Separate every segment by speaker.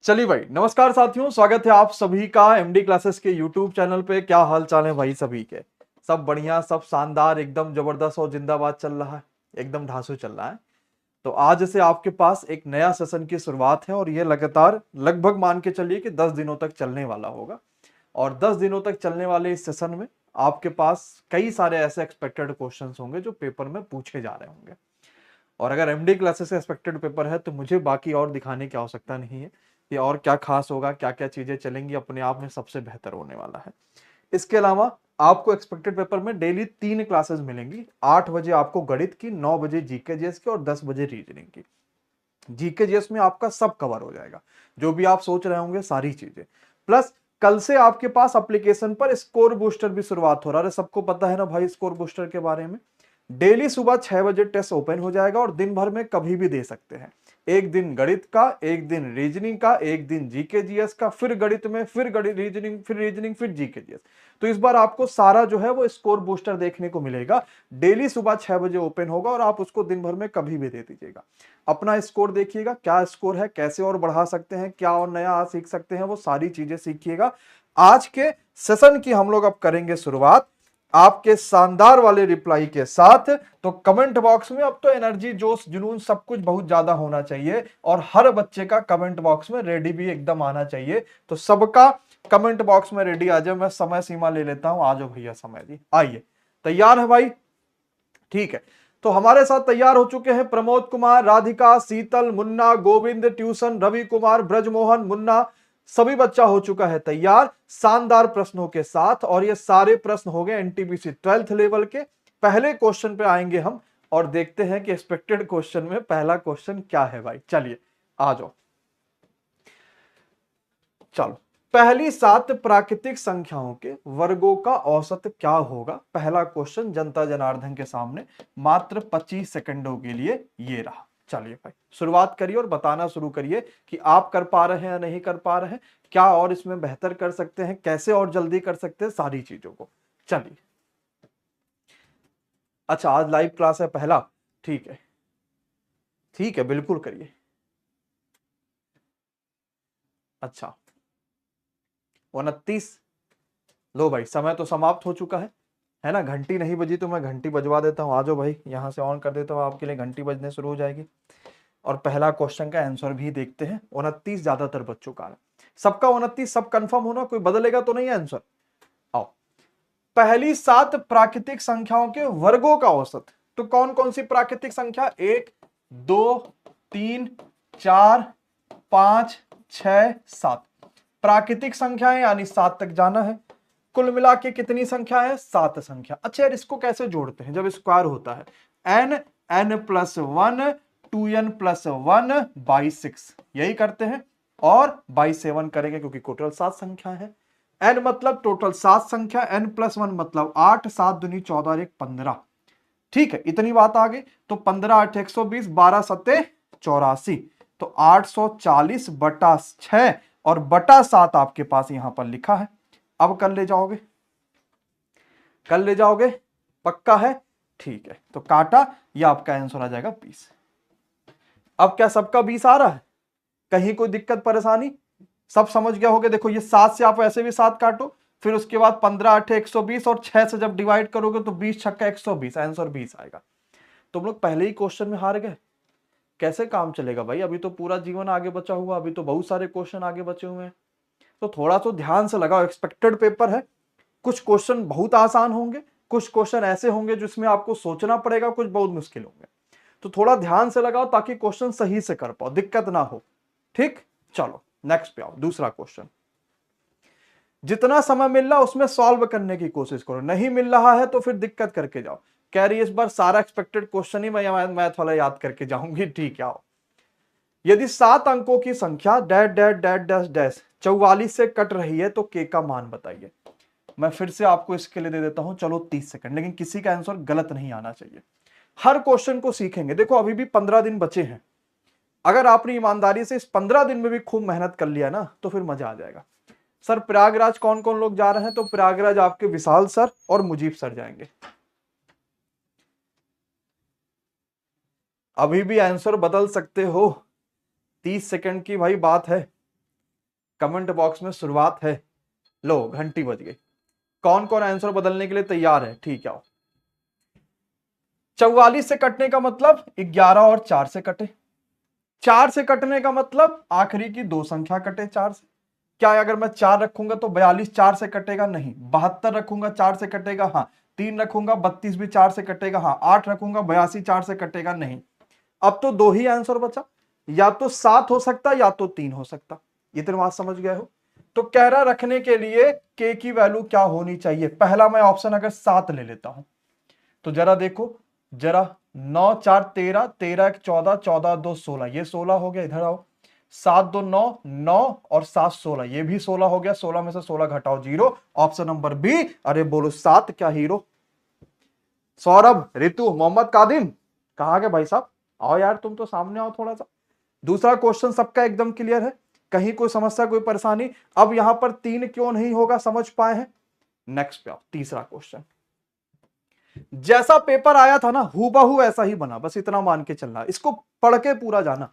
Speaker 1: चलिए भाई, नमस्कार साथियों, स्वागत है आप सभी का एमडी क्लासेस के यूट्यूब चैनल पे। क्या हाल चाल है भाई सभी के? सब बढ़िया, सब शानदार, एकदम जबरदस्त और जिंदाबाद चल रहा है, एकदम ढांसू चल रहा है। तो आज से आपके पास एक नया सेशन की शुरुआत है और ये लगातार लगभग मान के चलिए कि 10 दिनों तक चलने वाला होगा। और 10 दिनों तक चलने वाले इस सेशन में आपके पास कई सारे ऐसे एक्सपेक्टेड क्वेश्चंस होंगे जो पेपर में पूछे जा रहे होंगे। और अगर एमडी क्लासेस से एक्सपेक्टेड पेपर है तो मुझे बाकी और दिखाने की आवश्यकता नहीं है कि और क्या खास होगा, क्या क्या चीजें चलेंगी, अपने आप में सबसे बेहतर होने वाला है। इसके अलावा आपको एक्सपेक्टेड पेपर में डेली 3 क्लासेस मिलेंगी। 8 बजे आपको गणित की, 9 बजे जीके जीएस की और 10 बजे रीजनिंग की। जीके जीएस में आपका सब कवर हो जाएगा, जो भी आप सोच रहे होंगे सारी चीजें। प्लस कल से आपके पास एप्लीकेशन पर स्कोर बूस्टर भी शुरुआत हो रहा है। सबको पता है ना भाई स्कोर बूस्टर के बारे में। डेली सुबह 6 बजे टेस्ट ओपन हो जाएगा और दिन भर में कभी भी दे सकते हैं। एक दिन गणित का, एक दिन रीजनिंग का, एक दिन जीके जीएस का, फिर गणित में, फिर गणित, रीजनिंग, फिर जीके जीएस। तो इस बार आपको सारा जो है वो स्कोर बूस्टर देखने को मिलेगा। डेली सुबह 6 बजे ओपन होगा और आप उसको दिन भर में कभी भी दे दीजिएगा। अपना स्कोर देखिएगा, क्या स्कोर है, कैसे और बढ़ा सकते हैं, क्या और नया सीख सकते हैं, वो सारी चीजें सीखिएगा। आज के सेशन की हम लोग अब करेंगे शुरुआत आपके शानदार वाले रिप्लाई के साथ। तो कमेंट बॉक्स में अब तो एनर्जी, जोश, जुनून सब कुछ बहुत ज्यादा होना चाहिए और हर बच्चे का कमेंट बॉक्स में रेडी भी एकदम आना चाहिए। तो सबका कमेंट बॉक्स में रेडी आ जाए। मैं समय सीमा ले लेता हूं, आ जाओ भैया समय जी, आइए। तैयार है भाई? ठीक है। तो हमारे साथ तैयार हो चुके हैं प्रमोद कुमार, राधिका, शीतल, मुन्ना, गोविंद, ट्यूशन, रवि कुमार, ब्रजमोहन, मुन्ना, सभी बच्चा हो चुका है तैयार शानदार प्रश्नों के साथ। और ये सारे प्रश्न हो गए एनटीपीसी 12th लेवल के। पहले क्वेश्चन पे आएंगे हम और देखते हैं कि एक्सपेक्टेड क्वेश्चन में पहला क्वेश्चन क्या है भाई। चलिए आ जाओ। चलो, पहली 7 प्राकृतिक संख्याओं के वर्गों का औसत क्या होगा? पहला क्वेश्चन जनता जनार्दन के सामने मात्र 25 सेकंडों के लिए ये रहा। चलिए भाई शुरुआत करिए और बताना शुरू करिए कि आप कर पा रहे हैं या नहीं कर पा रहे हैं, क्या और इसमें बेहतर कर सकते हैं, कैसे और जल्दी कर सकते हैं, सारी चीजों को। चलिए। अच्छा, आज लाइव क्लास है पहला? ठीक है, ठीक है, बिल्कुल करिए। अच्छा, 29। लो भाई, समय तो समाप्त हो चुका है ना? घंटी नहीं बजी तो मैं घंटी बजवा देता हूँ। आ जाओ भाई, यहां से ऑन कर देता हूँ आपके लिए, घंटी बजने शुरू हो जाएगी। और पहला क्वेश्चन का आंसर भी देखते हैं। 29 ज्यादातर बच्चों का है। सबका 29 सब कंफर्म होना, कोई बदलेगा तो नहीं आंसर? आओ, पहली 7 प्राकृतिक संख्याओं के वर्गों का औसत। तो कौन कौन सी प्राकृतिक संख्या? 1, 2, 3, 4, 5, 6, 7 प्राकृतिक संख्याएं, यानी 7 तक जाना है। कुल मिला के कितनी संख्या है? 7 संख्या। अच्छा यार, इसको कैसे जोड़ते हैं जब स्क्वायर होता है? n, n+1, 2n+1/6 यही करते हैं और बाई 7 करेंगे क्योंकि टोटल 7 संख्या है। n मतलब टोटल 7 संख्या, n+1 मतलब 8, 7 दूनी 14 और 1 15। ठीक है, इतनी बात आ गई। तो 15 8 120, 12 7 84। तो 840/6 और बटा 7 आपके पास यहां पर लिखा है। अब कर ले जाओगे, कर ले जाओगे, पक्का है? ठीक है, तो काटा, यह आपका आंसर आ जाएगा 20। अब क्या सबका 20 आ रहा है? कहीं कोई दिक्कत परेशानी? सब समझ गया होगा। देखो ये 7 से आप ऐसे भी 7 काटो, फिर उसके बाद 15 8 120 और 6 से जब डिवाइड करोगे तो 20 छक्का 120, आंसर 20 आएगा। तुम लोग पहले ही क्वेश्चन में हार गए, कैसे काम चलेगा भाई? अभी तो पूरा जीवन आगे बचा हुआ, अभी तो बहुत सारे क्वेश्चन आगे बचे हुए हैं। तो थोड़ा तो ध्यान से लगाओ, एक्सपेक्टेड पेपर है। कुछ क्वेश्चन बहुत आसान होंगे, कुछ क्वेश्चन ऐसे होंगे जिसमें आपको सोचना पड़ेगा, कुछ बहुत मुश्किल होंगे। तो थोड़ा ध्यान से लगाओ ताकि क्वेश्चन सही से कर पाओ, दिक्कत ना हो। ठीक, चलो नेक्स्ट पे आओ। दूसरा क्वेश्चन, जितना समय मिल रहा उसमें सॉल्व करने की कोशिश करो, नहीं मिल रहा है तो फिर दिक्कत करके जाओ। कह रही इस बार सारा एक्सपेक्टेड क्वेश्चन ही मैं मैथ वाला याद करके जाऊंगी। ठीक है, आओ। यदि 7 अंकों की संख्या dash dash dash dash dash 44 से कट रही है तो के का मान बताइए। मैं फिर से आपको इसके लिए दे देता हूं, चलो 30 सेकंड, लेकिन किसी का आंसर गलत नहीं आना चाहिए। हर क्वेश्चन को सीखेंगे। देखो अभी भी 15 दिन बचे हैं। अगर आपने ईमानदारी से इस 15 दिन में भी खूब मेहनत कर लिया ना तो फिर मजा आ जाएगा। सर प्रयागराज कौन कौन लोग जा रहे हैं? तो प्रयागराज आपके विशाल सर और मुजीब सर जाएंगे। अभी भी आंसर बदल सकते हो, 30 सेकंड की भाई बात है। कमेंट बॉक्स में शुरुआत है। लो घंटी बज गई। कौन कौन आंसर बदलने के लिए तैयार है? ठीक है। 44 से कटने का मतलब 11 और 4 से कटे। 4 से कटने का मतलब आखिरी की दो संख्या कटे 4 से। क्या अगर मैं 4 रखूंगा तो 42 4 से कटेगा? नहीं। 72 रखूंगा 4 से कटेगा? हाँ। 3 रखूंगा 32 भी 4 से कटेगा? हाँ। 8 रखूंगा 82 4 से कटेगा? नहीं। अब तो दो ही आंसर बचा, या तो 7 हो सकता या तो 3 हो सकता। इतनी बात समझ गए हो? तो कह रहा रखने के लिए के की वैल्यू क्या होनी चाहिए? पहला मैं ऑप्शन अगर 7 ले लेता हूं तो जरा देखो, जरा 9 4 13, 13 1 14, 14 2 16, ये 16 हो गया। इधर आओ, 7 2 9, 9 और 7 16, ये भी 16 हो गया। 16 में से 16 घटाओ 0। Option number B. अरे बोलो 7 क्या हीरो? सौरभ, रितु, मोहम्मद कादिम, कहा गए भाई साहब? आओ यार, तुम तो सामने आओ थोड़ा सा। दूसरा क्वेश्चन सबका एकदम क्लियर है? कहीं कोई समस्या, कोई परेशानी? अब यहां पर 3 क्यों नहीं होगा, समझ पाए हैं? नेक्स्ट पे आओ, तीसरा क्वेश्चन। जैसा पेपर आया था ना, हूबहू ऐसा ही बना, बस इतना मान के चलना, इसको पढ़ के पूरा जाना।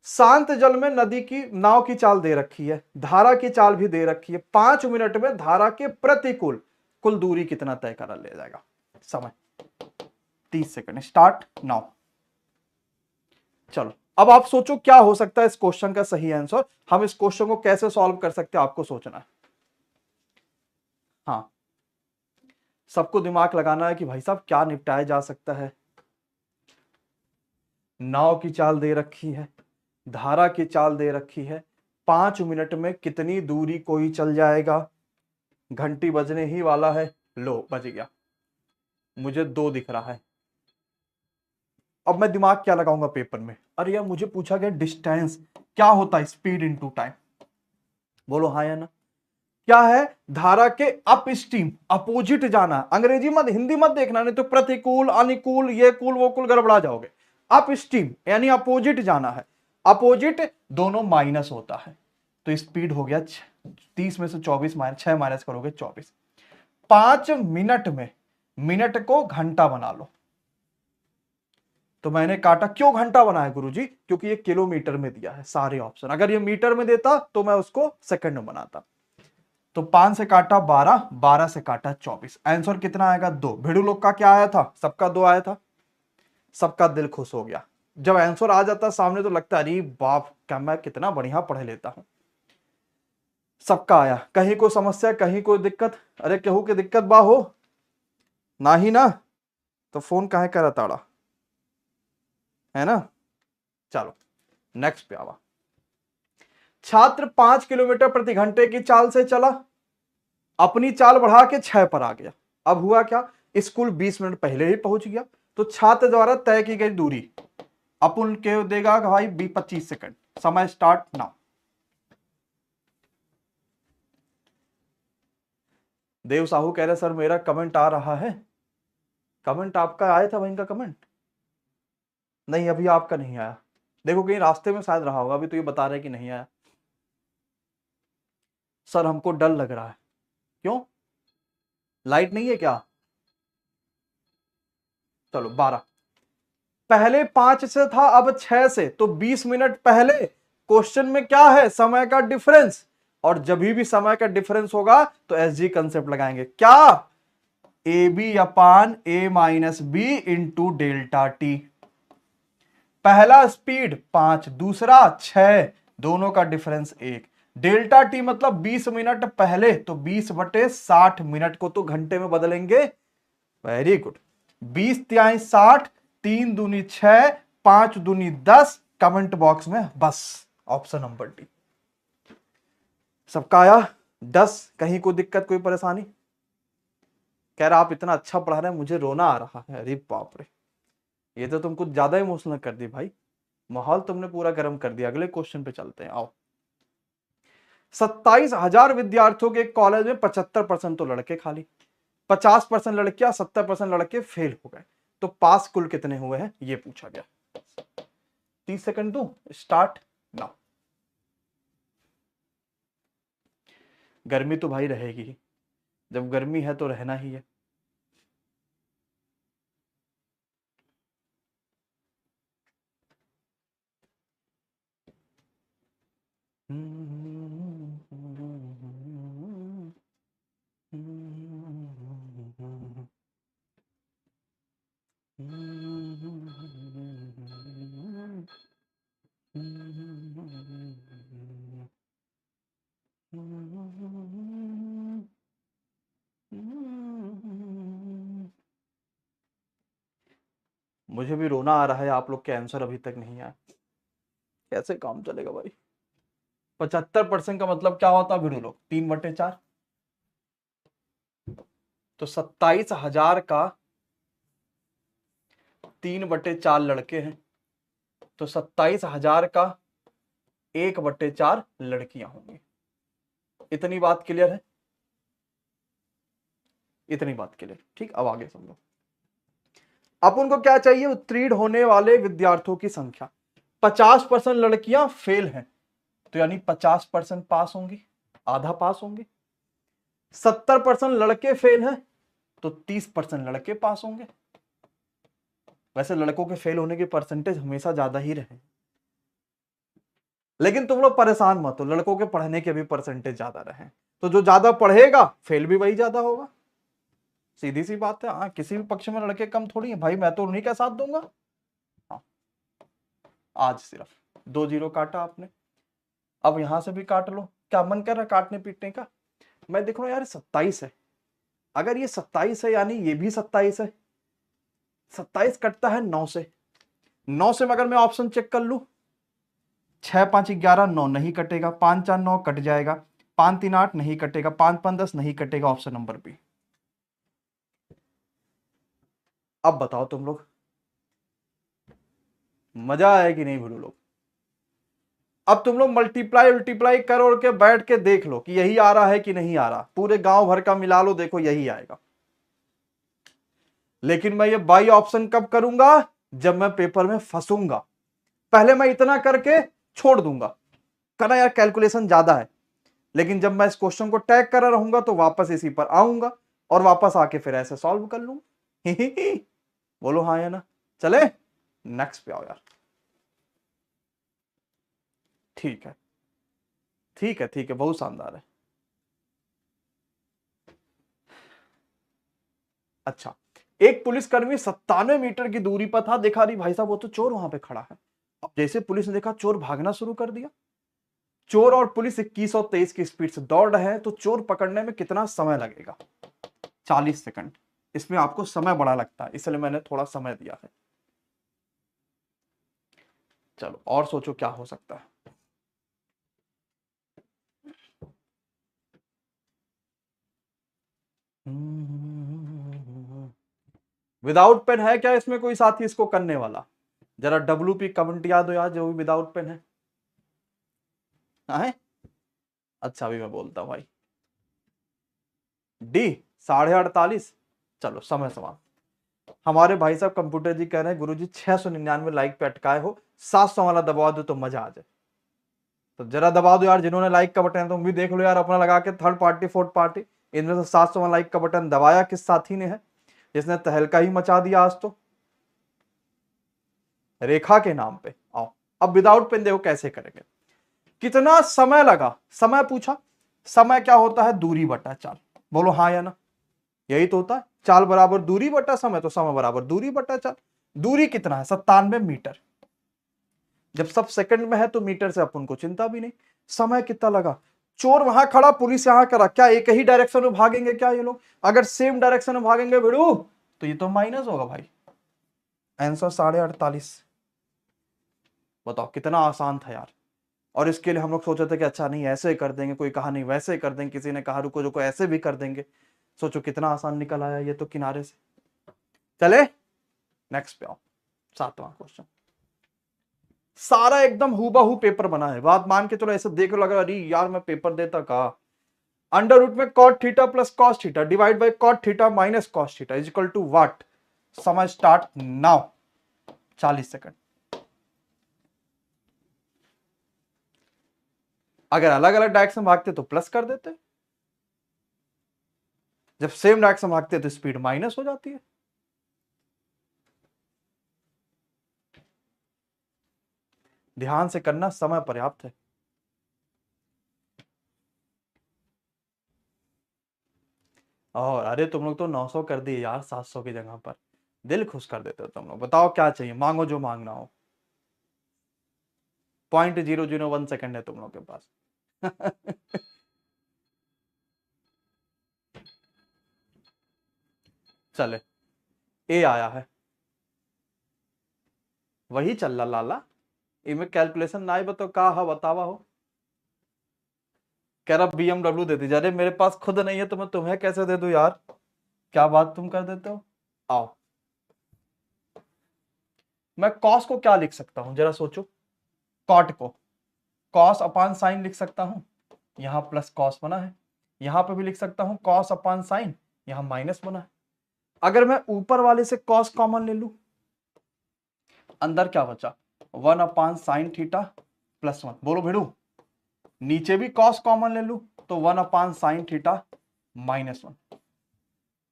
Speaker 1: शांत जल में नदी की नाव की चाल दे रखी है, धारा की चाल भी दे रखी है। 5 मिनट में धारा के प्रतिकूल कुल दूरी कितना तय कर ले जाएगा? समय 30 सेकंड, स्टार्ट नाउ। चलो अब आप सोचो क्या हो सकता है इस क्वेश्चन का सही आंसर। हम इस क्वेश्चन को कैसे सॉल्व कर सकते हैं, आपको सोचना है। हाँ, सबको दिमाग लगाना है कि भाई साहब क्या निपटाया जा सकता है। नाव की चाल दे रखी है, धारा की चाल दे रखी है, 5 मिनट में कितनी दूरी कोई चल जाएगा। घंटी बजने ही वाला है। लो बज गया, मुझे 2 दिख रहा है। अब मैं दिमाग क्या लगाऊंगा पेपर में? अरे यार मुझे पूछा गया डिस्टेंस क्या होता है, स्पीड इनटू टाइम। बोलो हाँ या ना? क्या है? धारा के अप स्ट्रीम, अपोजिट जाना। अंग्रेजी मत, हिंदी मत देखना, नहीं तो प्रतिकूल अनुकूल ये कूल वो कूल गड़बड़ा जाओगे। अप स्ट्रीम यानी अपोजिट जाना है। अपोजिट दोनों माइनस होता है, तो स्पीड हो गया 30 में से 24 माइनस 6 माइनस करोगे 24। 5 मिनट में मिनट को घंटा बना लो। तो मैंने काटा, क्यों घंटा बनाया गुरुजी? क्योंकि ये किलोमीटर में दिया है सारे ऑप्शन। अगर ये मीटर में देता तो मैं उसको सेकंड में बनाता। तो 5 से काटा 12, 12 से काटा 24। आंसर कितना आएगा? 2। भिड़ू लोग का क्या आया था? सबका 2 आया था। सबका दिल खुश हो गया। जब आंसर आ जाता सामने तो लगता है अरे बाप, क्या मैं कितना बढ़िया पढ़ लेता हूं। सबका आया। कहीं कोई समस्या, कहीं कोई दिक्कत? अरे केहू की दिक्कत बा हो ना ही ना, तो फोन काहे करा ताड़ा, है ना? चलो नेक्स्ट पे आवा। छात्र 5 किलोमीटर प्रति घंटे की चाल से चला, अपनी चाल बढ़ा के 6 पर आ गया। अब हुआ क्या? स्कूल 20 मिनट पहले ही पहुंच गया। तो छात्र द्वारा तय की गई दूरी अपन के देगा भाई 25 सेकंड। समय स्टार्ट नाउ। देव साहू कह रहे सर मेरा कमेंट आ रहा है। कमेंट आपका आया था भाई, का कमेंट? नहीं अभी आपका नहीं आया। देखो कहीं रास्ते में शायद रहा होगा, अभी तो ये बता रहे कि नहीं आया। सर हमको डर लग रहा है। क्यों? लाइट नहीं है क्या? चलो 12। पहले 5 से था, अब 6 से, तो 20 मिनट पहले। क्वेश्चन में क्या है? समय का डिफरेंस। और जब भी समय का डिफरेंस होगा तो एसजी कंसेप्ट लगाएंगे। क्या? A B upon A minus B into delta T. पहला स्पीड 5, दूसरा 6, दोनों का डिफरेंस 1। डेल्टा टी मतलब 20 मिनट पहले, तो 20/60 मिनट को तो घंटे में बदलेंगे। Very good. 20 तिहाई 60, 3 दूनी 6, 5 दूनी 10। कमेंट बॉक्स में बस ऑप्शन नंबर डी। सबका आया 10। कहीं कोई दिक्कत, कोई परेशानी? कह रहा आप इतना अच्छा पढ़ा रहे हैं मुझे रोना आ रहा है। अरे बाप रे, ये तो तुम कुछ ज्यादा इमोशनल कर दी भाई। माहौल तुमने पूरा गर्म कर दिया। अगले क्वेश्चन पे चलते हैं, आओ। 27,000 विद्यार्थियों के कॉलेज में 75% तो लड़के खाली, 50% लड़कियां, 70% लड़के फेल हो गए। तो पास कुल कितने हुए हैं ये पूछा गया। 30 सेकंड दो, स्टार्ट नाउ। गर्मी तो भाई रहेगी, जब गर्मी है तो रहना ही है। मुझे भी रोना आ रहा है, आप लोग के आंसर अभी तक नहीं आए। कैसे काम चलेगा भाई? 75% का मतलब क्या होता है भिड़ू लोग? 3/4। तो 27,000 का 3/4 लड़के हैं, तो 27,000 का 1/4 लड़कियां होंगी। इतनी बात क्लियर है? इतनी बात क्लियर, ठीक। अब आगे समझो। अब उनको क्या चाहिए? उत्तीर्ण होने वाले विद्यार्थियों की संख्या। 50% लड़कियां फेल हैं, तो यानी 50% पास होंगी, आधा पास होंगे। 70% लड़के फेल हैं, तो 30% लड़के पास होंगे। वैसे लड़कों के फेल होने की परसेंटेज हमेशा ज्यादा ही रहे, लेकिन तुम लोग परेशान मत हो, लड़कों के पढ़ने के भी परसेंटेज ज्यादा रहे, तो जो ज्यादा पढ़ेगा फेल भी वही ज्यादा होगा। सीधी सी बात है। हाँ, किसी भी पक्ष में लड़के कम थोड़ी है भाई, मैं तो उन्हीं का साथ दूंगा। हाँ, आज सिर्फ 2 जीरो काटा आपने, अब यहां से भी काट लो। क्या मन कर रहा काटने पीटने का? मैं देख रहा हूं यार 27 है, अगर ये 27 है यानी ये भी 27 है। 27 कटता है 9 से, 9 से अगर मैं ऑप्शन चेक कर लू, 6 5 11 9 नहीं कटेगा, 5 4 9 कट जाएगा, 5 3 8 नहीं कटेगा, 5 5 10 नहीं कटेगा, ऑप्शन नंबर बी। अब बताओ तुम लोग, मजा आया कि नहीं भूलो लोग? अब तुम लोग मल्टीप्लाई उल्टीप्लाई कर और के बैठ के देख लो कि यही आ रहा है कि नहीं आ रहा, पूरे गांव भर का मिला लो, देखो यही आएगा। लेकिन मैं ये बाई ऑप्शन कब करूंगा? जब मैं पेपर में फंसूंगा। पहले मैं इतना करके छोड़ दूंगा, कहना यार कैलकुलेशन ज्यादा है, लेकिन जब मैं इस क्वेश्चन को टैग कर रहूंगा तो वापस इसी पर आऊंगा और वापस आके फिर ऐसे सॉल्व कर लूंगा। बोलो हाँ या ना? चले नेक्स्ट पे आओ यार। ठीक है, ठीक है, ठीक है, बहुत शानदार है। अच्छा, एक पुलिसकर्मी 97 मीटर की दूरी पर था, देखा रही भाई साहब वो तो चोर वहां पे खड़ा है। अब जैसे पुलिस ने देखा चोर भागना शुरू कर दिया। चोर और पुलिस 2123 की स्पीड से दौड़ रहे हैं, तो चोर पकड़ने में कितना समय लगेगा? 40 सेकंड। इसमें आपको समय बड़ा लगता है, इसलिए मैंने थोड़ा समय दिया है। चलो और सोचो क्या हो सकता है। विदाउट पेन है क्या इसमें कोई साथी इसको करने वाला? जरा WP कमेंट याद हो यार, जो भी विदाउट पेन है। अच्छा अभी मैं बोलता हूं भाई, डी 48:30। चलो समय समाप्त। हमारे भाई साहब कंप्यूटर जी कह रहे हैं गुरुजी 699 लाइक पे अटकाए हो, 700 वाला दबा दो तो मजा आ जाए। तो जरा दबा दो यार, जिन्होंने लाइक का बटन, तुम भी देख लो यार अपना लगा के, थर्ड पार्टी फोर्थ पार्टी, इनमें से 700 वाला लाइक का बटन दबाया किस साथी ने है, जिसने तहलका ही मचा दिया आज तो। रेखा के नाम पे आओ। अब विदाउट पेन देखो कैसे करेंगे। कितना समय लगा? समय पूछा, समय क्या होता है? दूरी बटा चाल। बोलो हाँ या ना? यही तो होता है, चाल बराबर दूरी बटा समय, तो समय बराबर दूरी बटा चाल। दूरी कितना है? 97 मीटर। जब सब सेकंड में है तो मीटर से अपन को चिंता भी नहीं। समय कितना लगा? चोर वहां खड़ा, पुलिस यहां करा, क्या एक ही डायरेक्शन में भागेंगे क्या ये लोग? अगर सेम डायरेक्शन में भागेंगे भिड़ू तो ये तो माइनस होगा भाई। आंसर 48:30। बताओ कितना आसान था यार। और इसके लिए हम लोग सोचे थे कि अच्छा नहीं ऐसे कर देंगे, कोई कहा नहीं वैसे कर देंगे, किसी ने कहा रुको रुको ऐसे भी कर देंगे। सोचो कितना आसान निकल आया ये तो किनारे से। चले नेक्स्ट पे आओ। 7वां क्वेश्चन। सारा एकदम हूबहू पेपर बना है, बात मान के चलो, ऐसे देख लगा अरे यार मैं पेपर देता का। अंडर रूट में cot theta plus cos theta divide by cot theta minus cos theta is equal to what? समय स्टार्ट नाउ। 40 सेकंड। अगर अलग अलग डायरेक्शन भागते तो प्लस कर देते, जब सेम डायरेक्शन भागते तो स्पीड माइनस हो जाती है। ध्यान से करना, समय पर्याप्त है। और अरे तुम लोग तो 900 कर दिए यार 700 की जगह पर, दिल खुश कर देते हो तुम लोग। बताओ क्या चाहिए, मांगो जो मांगना हो। 0.001 सेकंड है तुम लोग के पास। चले, ए आया है। वही चल रहा लाला, इनमें कैलकुलेशन ना आई बताओ का हा बतावा हो। कह रहा BMW दे दीजिए। अरे मेरे पास खुद नहीं है तो मैं तुम्हें कैसे दे दूं यार, क्या बात तुम कर देते हो। आओ, मैं कॉस को क्या लिख सकता हूं जरा सोचो, कॉट को कॉस अपान साइन लिख सकता हूं, यहां प्लस कॉस बना है, यहां पे भी लिख सकता हूं कॉस अपान साइन, यहां माइनस बना है। अगर मैं ऊपर वाले से कॉस कॉमन ले लूं, अंदर क्या बचा, 1/sin θ + 1, बोलो भिड़ू। नीचे भी कॉस कॉमन ले लूं तो 1/sin θ -1।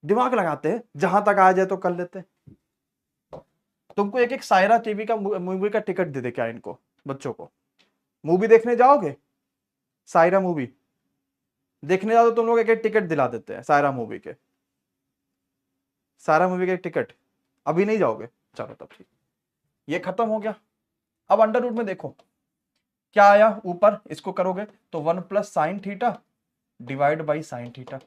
Speaker 1: दिमाग लगाते हैं, जहां तक आ जाए तो कर लेते हैं। तुमको एक एक सायरा टीवी का मूवी का टिकट दे दे क्या इनको बच्चों को, मूवी देखने जाओगे, सायरा मूवी देखने जाओ तो तुम लोग एक एक टिकट दिला देते हैं सायरा मूवी के, सायरा मूवी के टिकट। अभी नहीं जाओगे, चलो तब ठीक, ये खत्म हो गया। अब अंडर रूट में देखो क्या आया ऊपर, इसको करोगे तो 1 + sin θ डिवाइड बाई sin θ,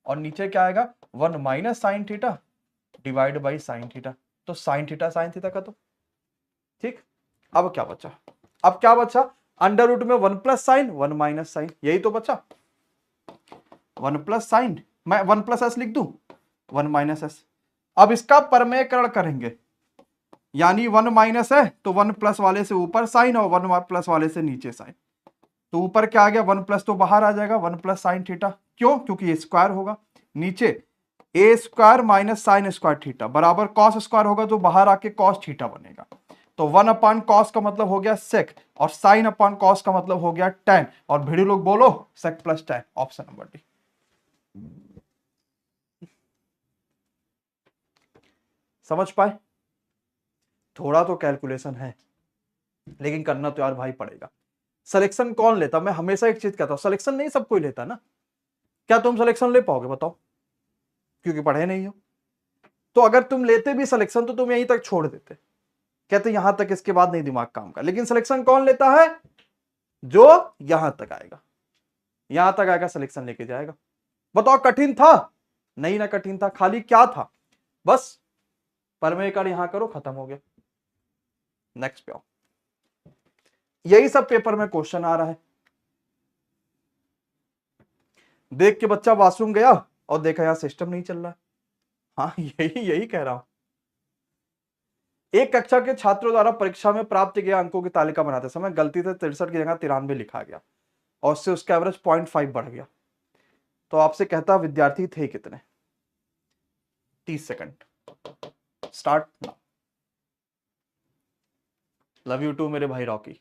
Speaker 1: और नीचे क्या आएगा 1 - sin θ डिवाइड बाई sin θ। तो sin θ sin θ का तो ठीक। अब क्या बचा, अब क्या बचा, अंडर रूट में 1 + sin 1 - sin, यही तो बचा। 1 + sin, मैं 1 + s लिख दूं, 1 - s। अब इसका परमेयकरण करेंगे, यानी 1 - है तो 1 प्लस वाले से ऊपर साइन और 1 प्लस वाले से नीचे साइन। तो ऊपर क्या आ गया, 1 प्लस तो बाहर आ जाएगा, 1 + sin θ, क्यों, क्योंकि ये स्क्वायर होगा। नीचे a² - sin² θ बराबर cos स्क्वायर होगा तो बाहर आके cos θ बनेगा। तो 1/cos का मतलब हो गया sec, और sin/cos का मतलब हो गया tan, और भिड़ी लोग बोलो sec + tan, option number D. समझ पाए, थोड़ा तो कैलकुलेशन है लेकिन करना तो यार भाई पड़ेगा। सिलेक्शन कौन लेता, मैं हमेशा एक चीज कहता हूं, सिलेक्शन नहीं सब कोई लेता ना। क्या तुम सिलेक्शन ले पाओगे बताओ, क्योंकि पढ़े नहीं हो। तो अगर तुम लेते भी सिलेक्शन तो तुम यहीं तक छोड़ देते, कहते यहां तक, इसके बाद नहीं दिमाग काम का। लेकिन सिलेक्शन कौन लेता है, जो यहां तक आएगा, यहां तक आएगा सिलेक्शन लेके जाएगा। बताओ कठिन था, नहीं ना कठिन था, खाली क्या था, बस परमेयकरण यहां करो, खत्म हो गया। नेक्स्ट पे आओ, यही सब पेपर में क्वेश्चन आ रहा है। देख के बच्चा वॉशरूम गया और देखा यहां सिस्टम नहीं चल रहा है। हाँ यही यही कह रहा हूं। एक कक्षा के छात्रों द्वारा परीक्षा में प्राप्त किए अंकों की तालिका बनाते समय गलती से 63 की जगह 93 लिखा गया और उससे उसका एवरेज 0.5 बढ़ गया, तो आपसे कहता विद्यार्थी थे कितने। 30 second start now. Love you too मेरे भाई रॉकी,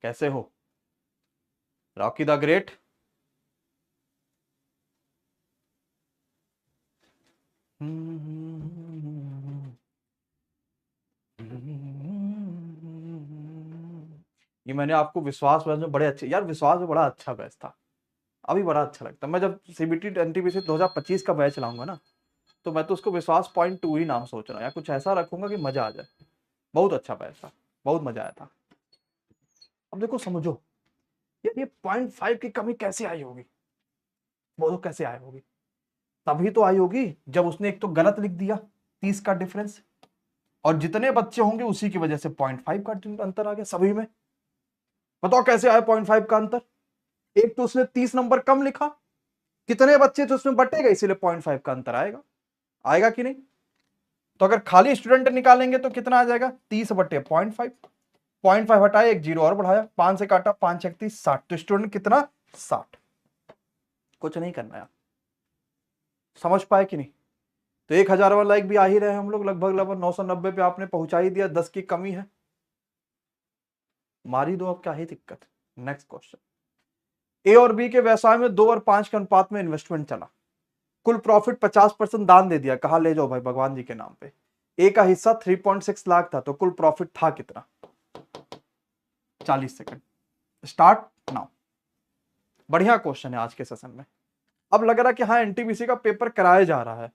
Speaker 1: कैसे हो, रॉकी द ग्रेट। ये मैंने आपको विश्वास बैच में बड़े अच्छे, यार विश्वास में बड़ा अच्छा बैच था, अभी बड़ा अच्छा लगता है। मैं जब सीबीटी एनटीपीसी 2025 का बैच लाऊंगा ना, तो मैं तो उसको विश्वास 0.2 ही नाम सोच रहा हूँ, या कुछ ऐसा रखूंगा कि मजा आ जाए। बहुत अच्छा बैच था, बहुत मजा आया था। अब देखो समझो, यार ये 0.5 की कमी कैसे आई होगी, बोलो कैसे आई होगी। तभी तो आई होगी जब उसने एक तो गलत लिख दिया 30 का डिफरेंस, और जितने बच्चे होंगे उसी की वजह से 0.5 का अंतर आ गया सभी में। बताओ कैसे आया 0.5 का अंतर, एक तो उसने 30 नंबर कम लिखा, कितने बच्चे तो उसमें बटेगा, इसीलिए 0.5 का अंतर आएगा, आएगा कि नहीं। तो अगर खाली स्टूडेंट निकालेंगे तो कितना आ जाएगा, 30/0.5, 0.5 हटाया, एक जीरो और बढ़ाया, 5 से काटा, 5 × 30 60, तो स्टूडेंट कितना 60। कुछ नहीं करना यार, समझ पाए कि नहीं। तो 1000वां लाइक भी आ ही रहे हैं हम लोग, लगभग लगभग 990 पे आपने पहुंचा ही दिया, 10 की कमी है, मारी दो, अब क्या ही दिक्कत। नेक्स्ट क्वेश्चन, ए और बी के व्यवसाय में 2 और 5 के अनुपात में इन्वेस्टमेंट चला, कुल प्रॉफिट 50% दान दे दिया, कहा ले जाओ भाई भगवान जी के नाम पे। ए का हिस्सा 3.6 लाख था, तो कुल प्रॉफिट था कितना। 40 सेकंड स्टार्ट नाउ। बढ़िया क्वेश्चन है आज के सेशन में, अब लग रहा है कि हाँ एनटीपीसी का पेपर कराया जा रहा है।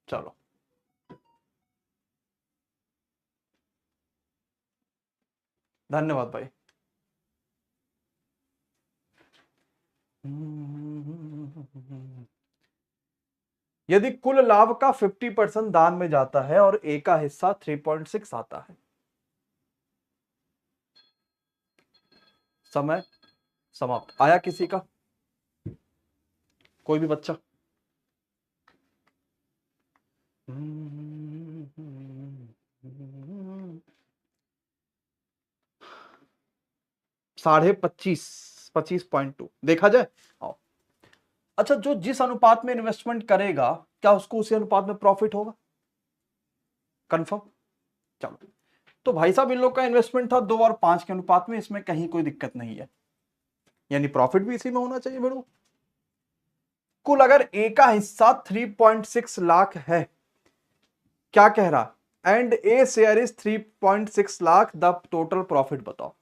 Speaker 1: चलो धन्यवाद भाई। यदि कुल लाभ का 50% दान में जाता है और ए का हिस्सा 3.6 आता है। समय समाप्त। आया किसी का? कोई भी बच्चा? साढ़े 25.2 देखा जाए। आओ। अच्छा, जो जिस अनुपात में इन्वेस्टमेंट करेगा क्या उसको उसी अनुपात में प्रॉफिट होगा? कंफर्म? चलो, तो भाई साहब इन लोग का इन्वेस्टमेंट था 2 और 5 के अनुपात में, इसमें कहीं कोई दिक्कत नहीं है, यानी प्रॉफिट भी इसी में होना चाहिए मेरे को। कुल अगर ए का हिस्सा 3.6 लाख है, क्या कह रहा, and A share is 3.6 lakh, the total profit बताओ।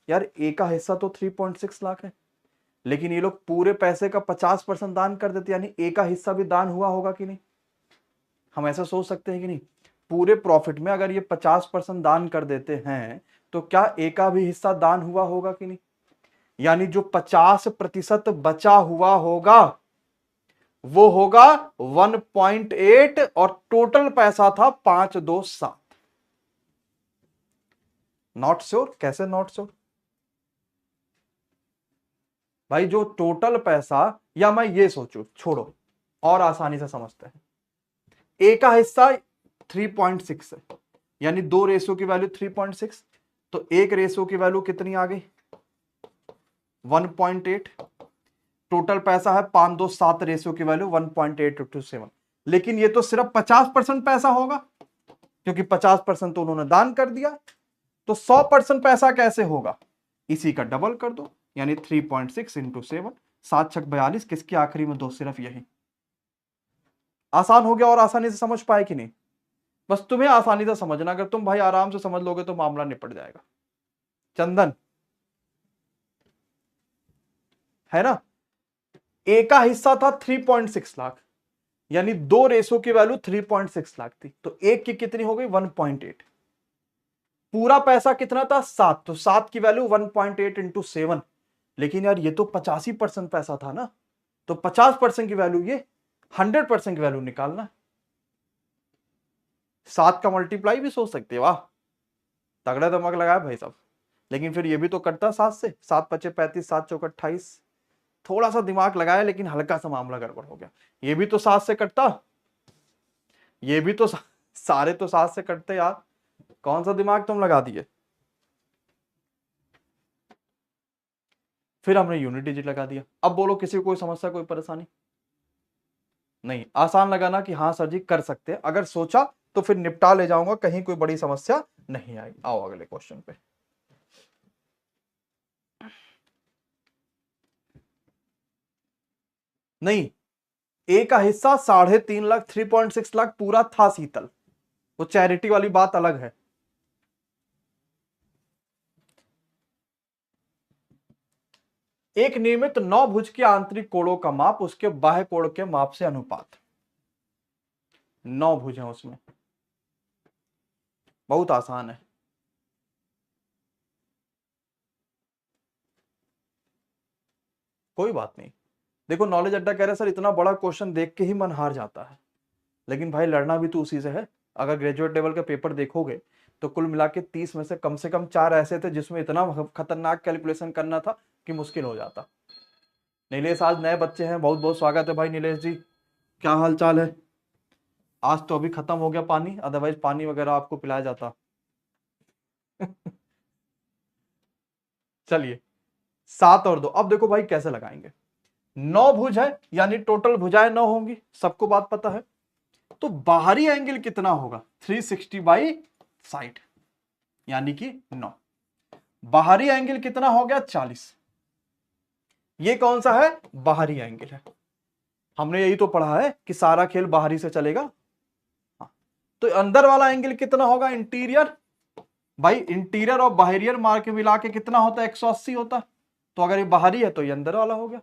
Speaker 1: यार ए का हिस्सा तो 3.6 लाख है, लेकिन ये लोग पूरे पैसे का 50% दान कर देते, यानी ए का हिस्सा भी दान हुआ होगा कि नहीं? हम ऐसा सोच सकते हैं कि नहीं? पूरे प्रॉफिट में अगर ये 50% दान कर देते हैं तो क्या ए का भी हिस्सा दान हुआ होगा कि नहीं? यानी जो 50% बचा हुआ होगा वो होगा 1.8 और टोटल पैसा था 527। Not sure? कैसे नॉट श्योर भाई? जो टोटल पैसा, या मैं ये सोचू, छोड़ो और आसानी से समझते हैं। ए का हिस्सा 3.6 है, यानी 2 रेशियो की वैल्यू 3.6, तो एक रेशियो की वैल्यू कितनी आ गई? 1.8। टोटल पैसा है 527, रेशियो की वैल्यू 1.827। लेकिन ये तो सिर्फ 50% पैसा होगा, क्योंकि 50% तो उन्होंने दान कर दिया, तो 100% पैसा कैसे होगा? इसी का डबल कर दो, यानी 3.6 इंटू 7, 7 छक 42, किसके आखिरी में 2? सिर्फ यही। आसान हो गया और आसानी से समझ पाए कि नहीं? बस तुम्हें आसानी से समझना, अगर तुम भाई आराम से समझ लोगे तो मामला निपट जाएगा। चंदन है ना? ए का हिस्सा था 3.6 लाख, यानी 2 रेशो की वैल्यू 3.6 लाख थी, तो एक की कितनी हो गई? 1.8। पूरा पैसा कितना था? 7, तो 7 की वैल्यू 1.8 इंटू 7। लेकिन यार ये तो 85% पैसा था ना, तो 50% की वैल्यू ये, 100% की वैल्यू निकालना। 7 का मल्टीप्लाई भी सोच सकते हो, वाह तगड़ा दिमाग लगाया भाई साहब। लेकिन फिर ये भी तो कटता 7 से, 7 पचे 35, 7 चौक 28। थोड़ा सा दिमाग लगाया लेकिन हल्का सा मामला गड़बड़ हो गया। ये भी तो 7 से कटता, ये भी तो सारे तो 7 से कटते यार, कौन सा दिमाग तुम लगा दिए? फिर हमने यूनिट डिजिट लगा दिया। अब बोलो किसी को कोई समस्या, कोई परेशानी? नहीं, आसान लगाना कि हाँ सर जी कर सकते हैं, अगर सोचा तो फिर निपटा ले जाऊंगा, कहीं कोई बड़ी समस्या नहीं आएगी। आओ अगले क्वेश्चन पे। नहीं, ए का हिस्सा 3.5 लाख, 3.6 लाख पूरा था शीतल, वो चैरिटी वाली बात अलग है। एक नियमित 9 भुज के आंतरिक कोणों का माप उसके बाह्य कोण के माप से अनुपात। 9 भुज है उसमें, बहुत आसान है। कोई बात नहीं, देखो नॉलेज अड्डा कह रहे सर इतना बड़ा क्वेश्चन देख के ही मन हार जाता है, लेकिन भाई लड़ना भी तो उसी से है। अगर ग्रेजुएट लेवल का पेपर देखोगे तो कुल मिला के 30 में से कम 4 ऐसे थे जिसमें इतना खतरनाक कैलकुलेशन करना था कि मुश्किल हो जाता। नीलेश आज नए बच्चे हैं, बहुत बहुत स्वागत है भाई नीलेश जी, क्या हाल चाल है? आज तो अभी खत्म हो गया पानी, अदरवाइज पानी वगैरह आपको पिलाया जाता। चलिए 7 और 2, अब देखो भाई कैसे लगाएंगे। 9 भुज है, यानी टोटल भुजाएं 9 होंगी, सबको बात पता है। तो बाहरी एंगल कितना होगा? 360 बाई साइड, यानी कि 9। बाहरी एंगल कितना हो गया? 40। ये कौन सा है? बाहरी एंगल है। हमने यही तो पढ़ा है कि सारा खेल बाहरी से चलेगा। हाँ। तो अंदर वाला एंगल कितना होगा? इंटीरियर। भाई इंटीरियर और बाहरियर मार के मिला के कितना होता है? 180 होता है। तो अगर ये बाहरी है तो ये अंदर वाला हो गया।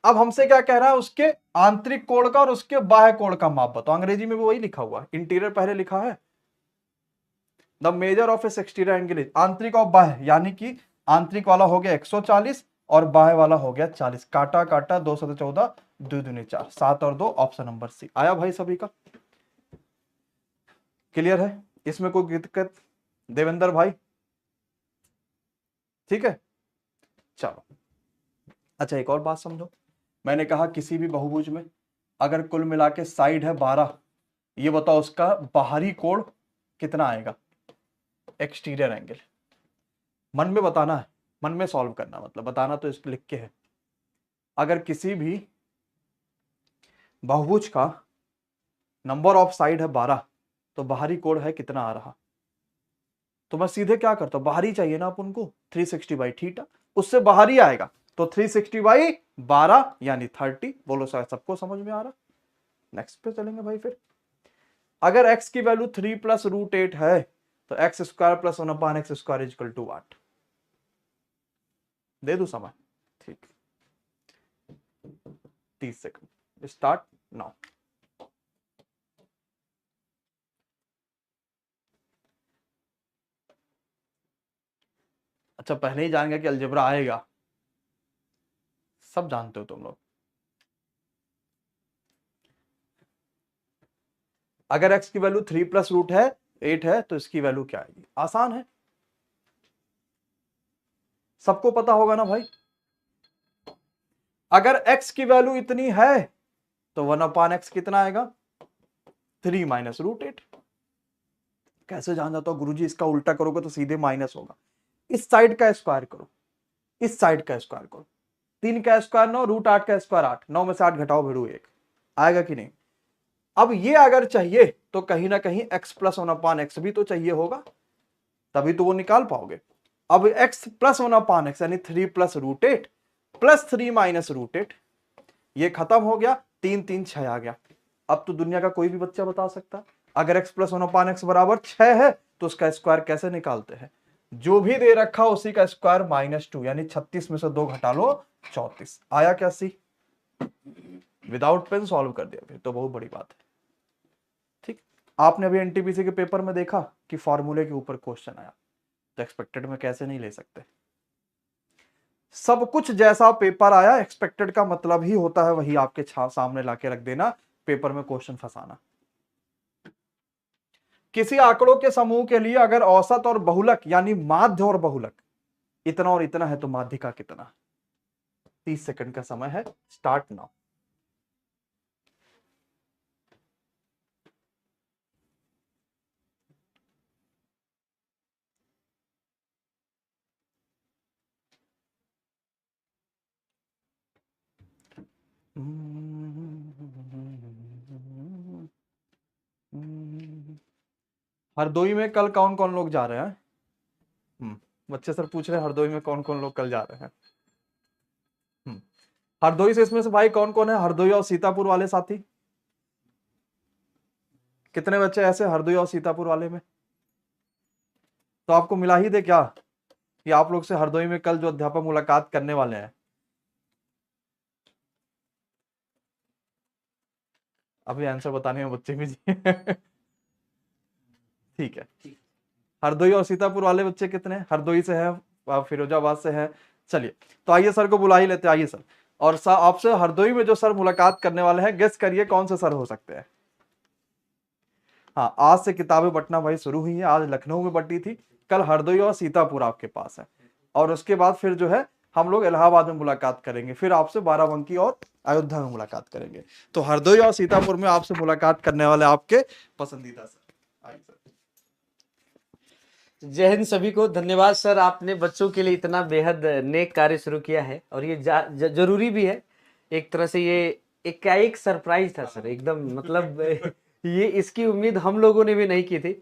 Speaker 1: अब हमसे क्या कह रहा है? उसके आंतरिक कोण का और उसके बाह्य कोण का माप बताओ। अंग्रेजी में भी वही लिखा हुआ है, इंटीरियर पहले लिखा है। The measure of A exterior angle is, आंतरिक और बाह्य, यानी कि आंतरिक वाला हो गया 140 और बाएं वाला हो गया 40। काटा काटा 2 7 14, 2 दूनी 4, 7 और 2, ऑप्शन नंबर सी आया भाई सभी का। क्लियर है, इसमें कोई दिक्कत देवेंद्र भाई? ठीक है, चलो। अच्छा एक और बात समझो, मैंने कहा किसी भी बहुभुज में अगर कुल मिला के साइड है 12, ये बताओ उसका बाहरी कोण कितना आएगा, एक्सटीरियर एंगल। मन में बताना है, मन में सॉल्व करना, मतलब बताना तो इस लिख के है। अगर किसी भी बहुभुज का नंबर ऑफ साइड है 12, तो बाहरी कोण है कितना आ रहा? तो मैं सीधे क्या करता हूं, बाहरी चाहिए ना अपन को, 360 बाई थीटा, उससे बाहरी आएगा तो 360 बाई 12 यानी 30। बोलो सर सबको समझ में आ रहा? नेक्स्ट पे चलेंगे भाई। फिर अगर x की वैल्यू 3 प्लस रूट 8 है तो X square plus 1/x² equal to 8। दे दू समय? ठीक, 30 सेकंड, स्टार्ट नाउ। अच्छा पहले ही जान गया कि अलजेब्रा आएगा, सब जानते हो तुम लोग। अगर x की वैल्यू 3 प्लस रूट है 8 है तो इसकी वैल्यू क्या आएगी? आसान है, सबको पता होगा ना भाई। अगर x की वैल्यू इतनी है तो 1/x कितना आएगा? 3 माइनस रूट 8। कैसे जान जाता हूं गुरुजी, इसका उल्टा करोगे तो सीधे माइनस होगा। इस साइड का स्क्वायर करो, इस साइड का स्क्वायर करो। 3 का स्क्वायर 9, रूट 8 का स्क्वायर 8, 9 में से 8 घटाओ भिड़ू 1, आएगा कि नहीं? अब ये अगर चाहिए तो कहीं ना कहीं x प्लस 1/x भी तो चाहिए होगा, तभी तो वो निकाल पाओगे। अब x प्लस 1/x यानी 3 plus root 8 plus 3 minus root 8, ये खत्म हो गया, 3 3 6 आ गया। अब तो दुनिया का कोई भी बच्चा बता सकता, अगर x प्लस 1/x बराबर 6 है तो उसका स्क्वायर कैसे निकालते हैं? जो भी दे रखा उसी का स्क्वायर -2, यानी 36 में से 2 घटा लो 34। आया क्या सी? विदाउट पेन सॉल्व कर दिया, फिर तो बहुत बड़ी बात है। ठीक, आपने अभी एनटीपीसी के पेपर में देखा कि फॉर्मूले के ऊपर क्वेश्चन आया, तो एक्सपेक्टेड में कैसे नहीं ले सकते? सब कुछ जैसा पेपर आया एक्सपेक्टेड का मतलब ही होता है वही आपके सामने लाके रख देना, पेपर में क्वेश्चन फंसाना। किसी आंकड़ों के समूह के लिए अगर औसत और बहुलक यानी माध्य और बहुलक इतना और इतना है तो माध्य का कितना? 30 सेकंड का समय है, स्टार्ट नाउ। हरदोई में कल कौन कौन लोग जा रहे हैं? बच्चे सर पूछ रहे हैं हरदोई में कौन कौन लोग कल जा रहे हैं। हरदोई से इसमें से भाई कौन कौन है हरदोई और सीतापुर वाले साथी? कितने बच्चे ऐसे हरदोई और सीतापुर वाले में? तो आपको मिला ही दे क्या कि आप लोग से हरदोई में कल जो अध्यापक मुलाकात करने वाले हैं? अभी आंसर बताने में बच्चे भी ठीक है, हरदोई और सीतापुर वाले बच्चे कितने हैं? हरदोई से है, फिरोजाबाद से है। चलिए तो आइए सर को बुला ही लेते, आइए सर। और सर आपसे हरदोई में जो सर मुलाकात करने वाले हैं, गेस करिए कौन से सर हो सकते हैं? हाँ, आज से किताबें बंटना भाई शुरू हुई है, आज लखनऊ में बंटी थी, कल हरदोई और सीतापुर आपके पास है, और उसके बाद फिर जो है हम लोग इलाहाबाद में मुलाकात करेंगे, फिर आपसे बाराबंकी और अयोध्या में मुलाकात करेंगे। तो हरदोई और सीतापुर में आपसे मुलाकात करने वाले आपके पसंदीदा सर, आइए सर।
Speaker 2: जय हिंद सभी को। धन्यवाद सर, आपने बच्चों के लिए इतना बेहद नेक कार्य शुरू किया है और ये जरूरी भी है एक तरह से। ये एक सरप्राइज था सर एकदम, मतलब ये इसकी उम्मीद हम लोगों ने भी नहीं की थी।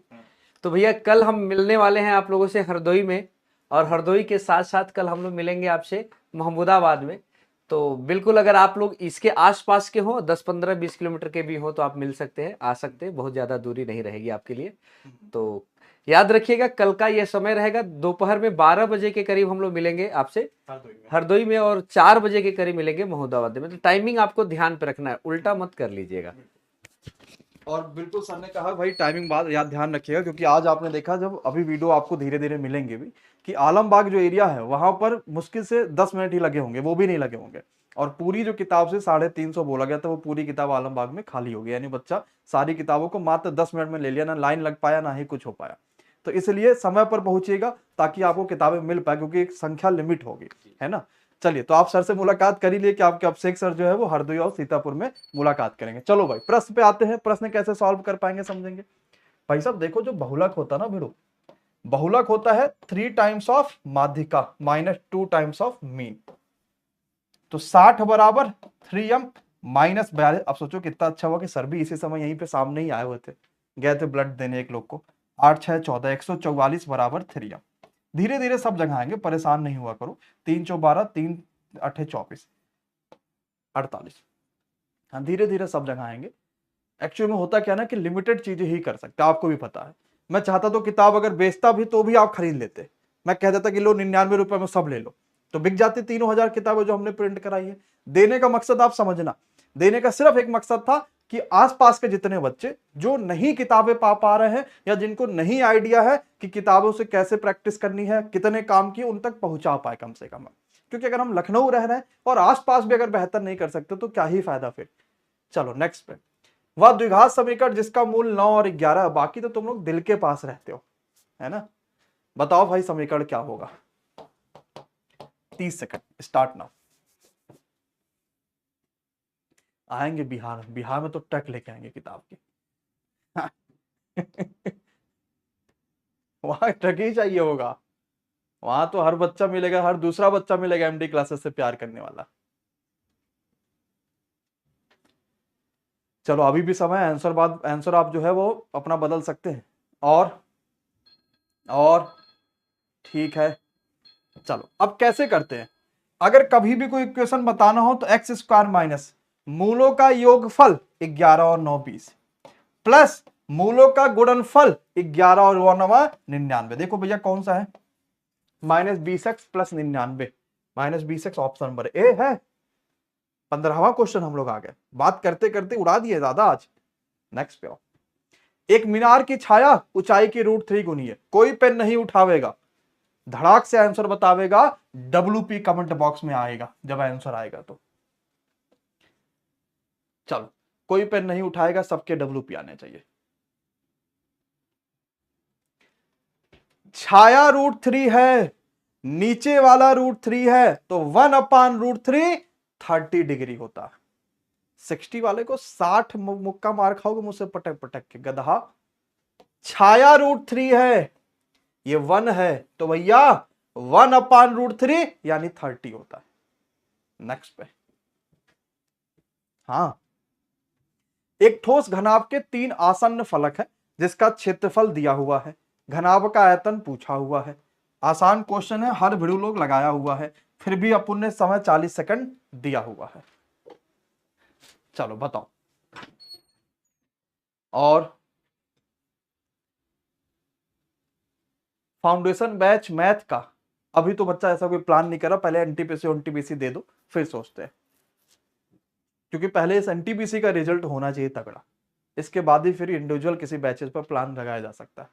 Speaker 2: तो भैया कल हम मिलने वाले हैं आप लोगों से हरदोई में, और हरदोई के साथ साथ कल हम लोग मिलेंगे आपसे महमूदाबाद में। तो बिल्कुल अगर आप लोग इसके आसपास के हो, 10 15 20 किलोमीटर के भी हो, तो आप मिल सकते हैं, आ सकते हैं, बहुत ज़्यादा दूरी नहीं रहेगी आपके लिए। तो याद रखिएगा कल का ये समय रहेगा, दोपहर में 12 बजे के करीब हम लोग मिलेंगे आपसे हरदोई में, और 4 बजे के करीब मिलेंगे महमूदाबाद में। तो टाइमिंग आपको ध्यान पे रखना है, उल्टा मत कर लीजिएगा।
Speaker 1: और बिल्कुल सर ने कहा भाई टाइमिंग बात याद ध्यान रखिएगा, क्योंकि आज आपने देखा जब अभी वीडियो आपको धीरे धीरे मिलेंगे भी कि आलमबाग जो एरिया है वहां पर मुश्किल से 10 मिनट ही लगे होंगे, वो भी नहीं लगे होंगे। और पूरी जो किताब से 350 बोला गया था वो पूरी किताब आलमबाग में खाली हो गई, यानी बच्चा सारी किताबों को मात्र 10 मिनट में ले लिया, ना लाइन लग पाया ना ही कुछ हो पाया। तो इसलिए समय पर पहुंचिएगा ताकि आपको किताबें मिल पाए, क्योंकि एक संख्या लिमिट होगी, है ना। चलिए, तो आप सर से मुलाकात कर ही लिए कि आपके अभिषेक सर जो है वो हरदोई और सीतापुर में मुलाकात करेंगे। चलो भाई प्रश्न पे आते हैं, प्रश्न कैसे सॉल्व कर पाएंगे समझेंगे। भाई साहब देखो, जो बहुलक होता है ना भिड़ो, बहुलक होता है 3 टाइम्स ऑफ माध्यिका माइनस 2 टाइम्स ऑफ मीन। तो 60 बराबर 3m माइनस 42। अब सोचो कितना अच्छा हुआ कि सर भी इसी समय यहीं पे सामने ही आए हुए थे, गए थे ब्लड देने एक लोग को। 8 6 14 144 बराबर 3m। धीरे धीरे सब जगह आएंगे, परेशान नहीं हुआ करो। 3 चौ 12, 3 8 24 48। हाँ, धीरे धीरे सब जगह आएंगे। एक्चुअल में होता क्या ना कि लिमिटेड चीजें ही कर सकते, आपको भी पता है। मैं चाहता तो किताब अगर बेचता भी तो भी आप खरीद लेते। मैं कह देता कि लो 99 रुपए में सब ले लो, तो बिक जाती 3000 किताबें जो हमने प्रिंट कराई है। देने का मकसद आप समझना, देने का सिर्फ एक मकसद था कि आसपास के जितने बच्चे जो नहीं किताबें पा रहे हैं या जिनको नहीं आइडिया है कि किताबों से कैसे प्रैक्टिस करनी है, कितने काम की, उन तक पहुंचा पाए कम से कम। क्योंकि अगर हम लखनऊ रह रहे हैं और आसपास भी अगर बेहतर नहीं कर सकते तो क्या ही फायदा फिर। चलो नेक्स्ट पे, वह द्विघात समीकरण जिसका मूल 9 और 11, बाकी तो तुम लोग दिल के पास रहते हो, है ना। बताओ भाई समीकरण क्या होगा। 30 सेकंड स्टार्ट नाउ। आएंगे बिहार, बिहार में तो टक लेके आएंगे किताब की। वहां टक ही चाहिए होगा, वहां तो हर बच्चा मिलेगा, हर दूसरा बच्चा मिलेगा एमडी क्लासेस से प्यार करने वाला। चलो अभी भी समय, आंसर बाद आंसर आप जो है वो अपना बदल सकते हैं। और ठीक है, चलो अब कैसे करते हैं। अगर कभी भी कोई इक्वेशन बताना हो तो एक्स स्क्वायर माइनस मूलों का योगफल 11 और 9 20 प्लस मूलों का गुणनफल 11 और 9 99। देखो भैया कौन सा है, -20x plus 99। -20x option number A है। 15वां क्वेश्चन हम लोग आ गए, बात करते करते उड़ा दिए ज्यादा आज। नेक्स्ट पे आओ। एक मीनार की छाया ऊंचाई की √3 गुनी है, कोई पेन नहीं उठावेगा, धड़ाक से आंसर बतावेगा, WP कमेंट बॉक्स में आएगा जब आंसर आएगा तो। चलो कोई पेन नहीं उठाएगा, सबके WP आने चाहिए। छाया √3 है, नीचे वाला √3 है, तो 1/√3 30 डिग्री होता है। 60 वाले को 60 मुक्का मार खाओगे मुझसे पटक पटक के गधा। छाया √3 है, ये 1 है, तो भैया 1/√3 यानी 30 होता है। नेक्स्ट पे, हाँ, एक ठोस घनाभ के 3 आसन्न फलक है जिसका क्षेत्रफल दिया हुआ है, घनाभ का आयतन पूछा हुआ है। आसान क्वेश्चन है, हर वीडियो लोग लगाया हुआ है, फिर भी अपन ने समय 40 सेकंड दिया हुआ है। चलो बताओ। और फाउंडेशन बैच मैथ का अभी तो बच्चा ऐसा कोई प्लान नहीं करा, पहले एनटीपीसी दे दो फिर सोचते हैं, क्योंकि पहले इस एनटीपीसी का रिजल्ट होना चाहिए तगड़ा, इसके बाद ही फिर इंडिविजुअल किसी बैचेस पर प्लान लगाया जा सकता है।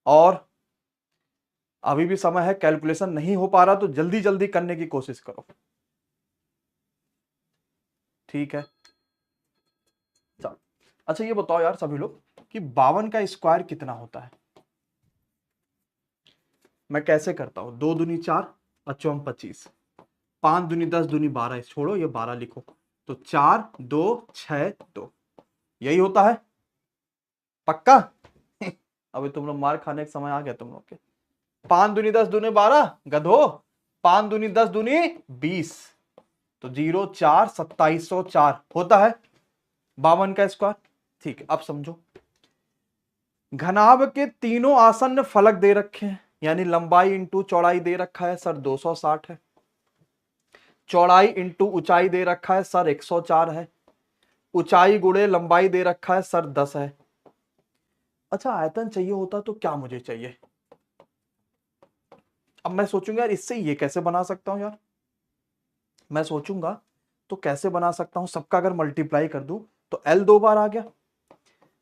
Speaker 1: और अभी भी समय है, कैलकुलेशन नहीं हो पा रहा तो जल्दी जल्दी करने की कोशिश करो, ठीक है। चलो अच्छा ये बताओ यार सभी लोग कि 52 का स्क्वायर कितना होता है। मैं कैसे करता हूं, 2 दूनी 4 और 25, 5 दूनी 10 दूनी 12, छोड़ो ये 12 लिखो, तो 4 2 6 2, यही होता है पक्का। अभी तुम लोग मार खाने का समय आ गया तुम लोग के। 5 दूनी 10 दूनी 12 गधो, 5 दूनी 10 दूनी 20, तो 0 4 2704 होता है 52 का स्क्वायर। ठीक है, अब समझो, घनाभ के तीनों आसन्न फलक दे रखे हैं, यानी लंबाई इंटू चौड़ाई दे रखा है सर 260 है, चौड़ाई इंटू ऊंचाई दे रखा है सर 104 है, ऊंचाई गुणे लंबाई दे रखा है सर 10 है। अच्छा आयतन चाहिए होता तो क्या मुझे चाहिए। अब मैं सोचूंगा यार इससे ये कैसे बना सकता हूं यार, मैं सोचूंगा तो कैसे बना सकता हूं, सबका अगर मल्टीप्लाई कर दूं तो L 2 बार आ गया,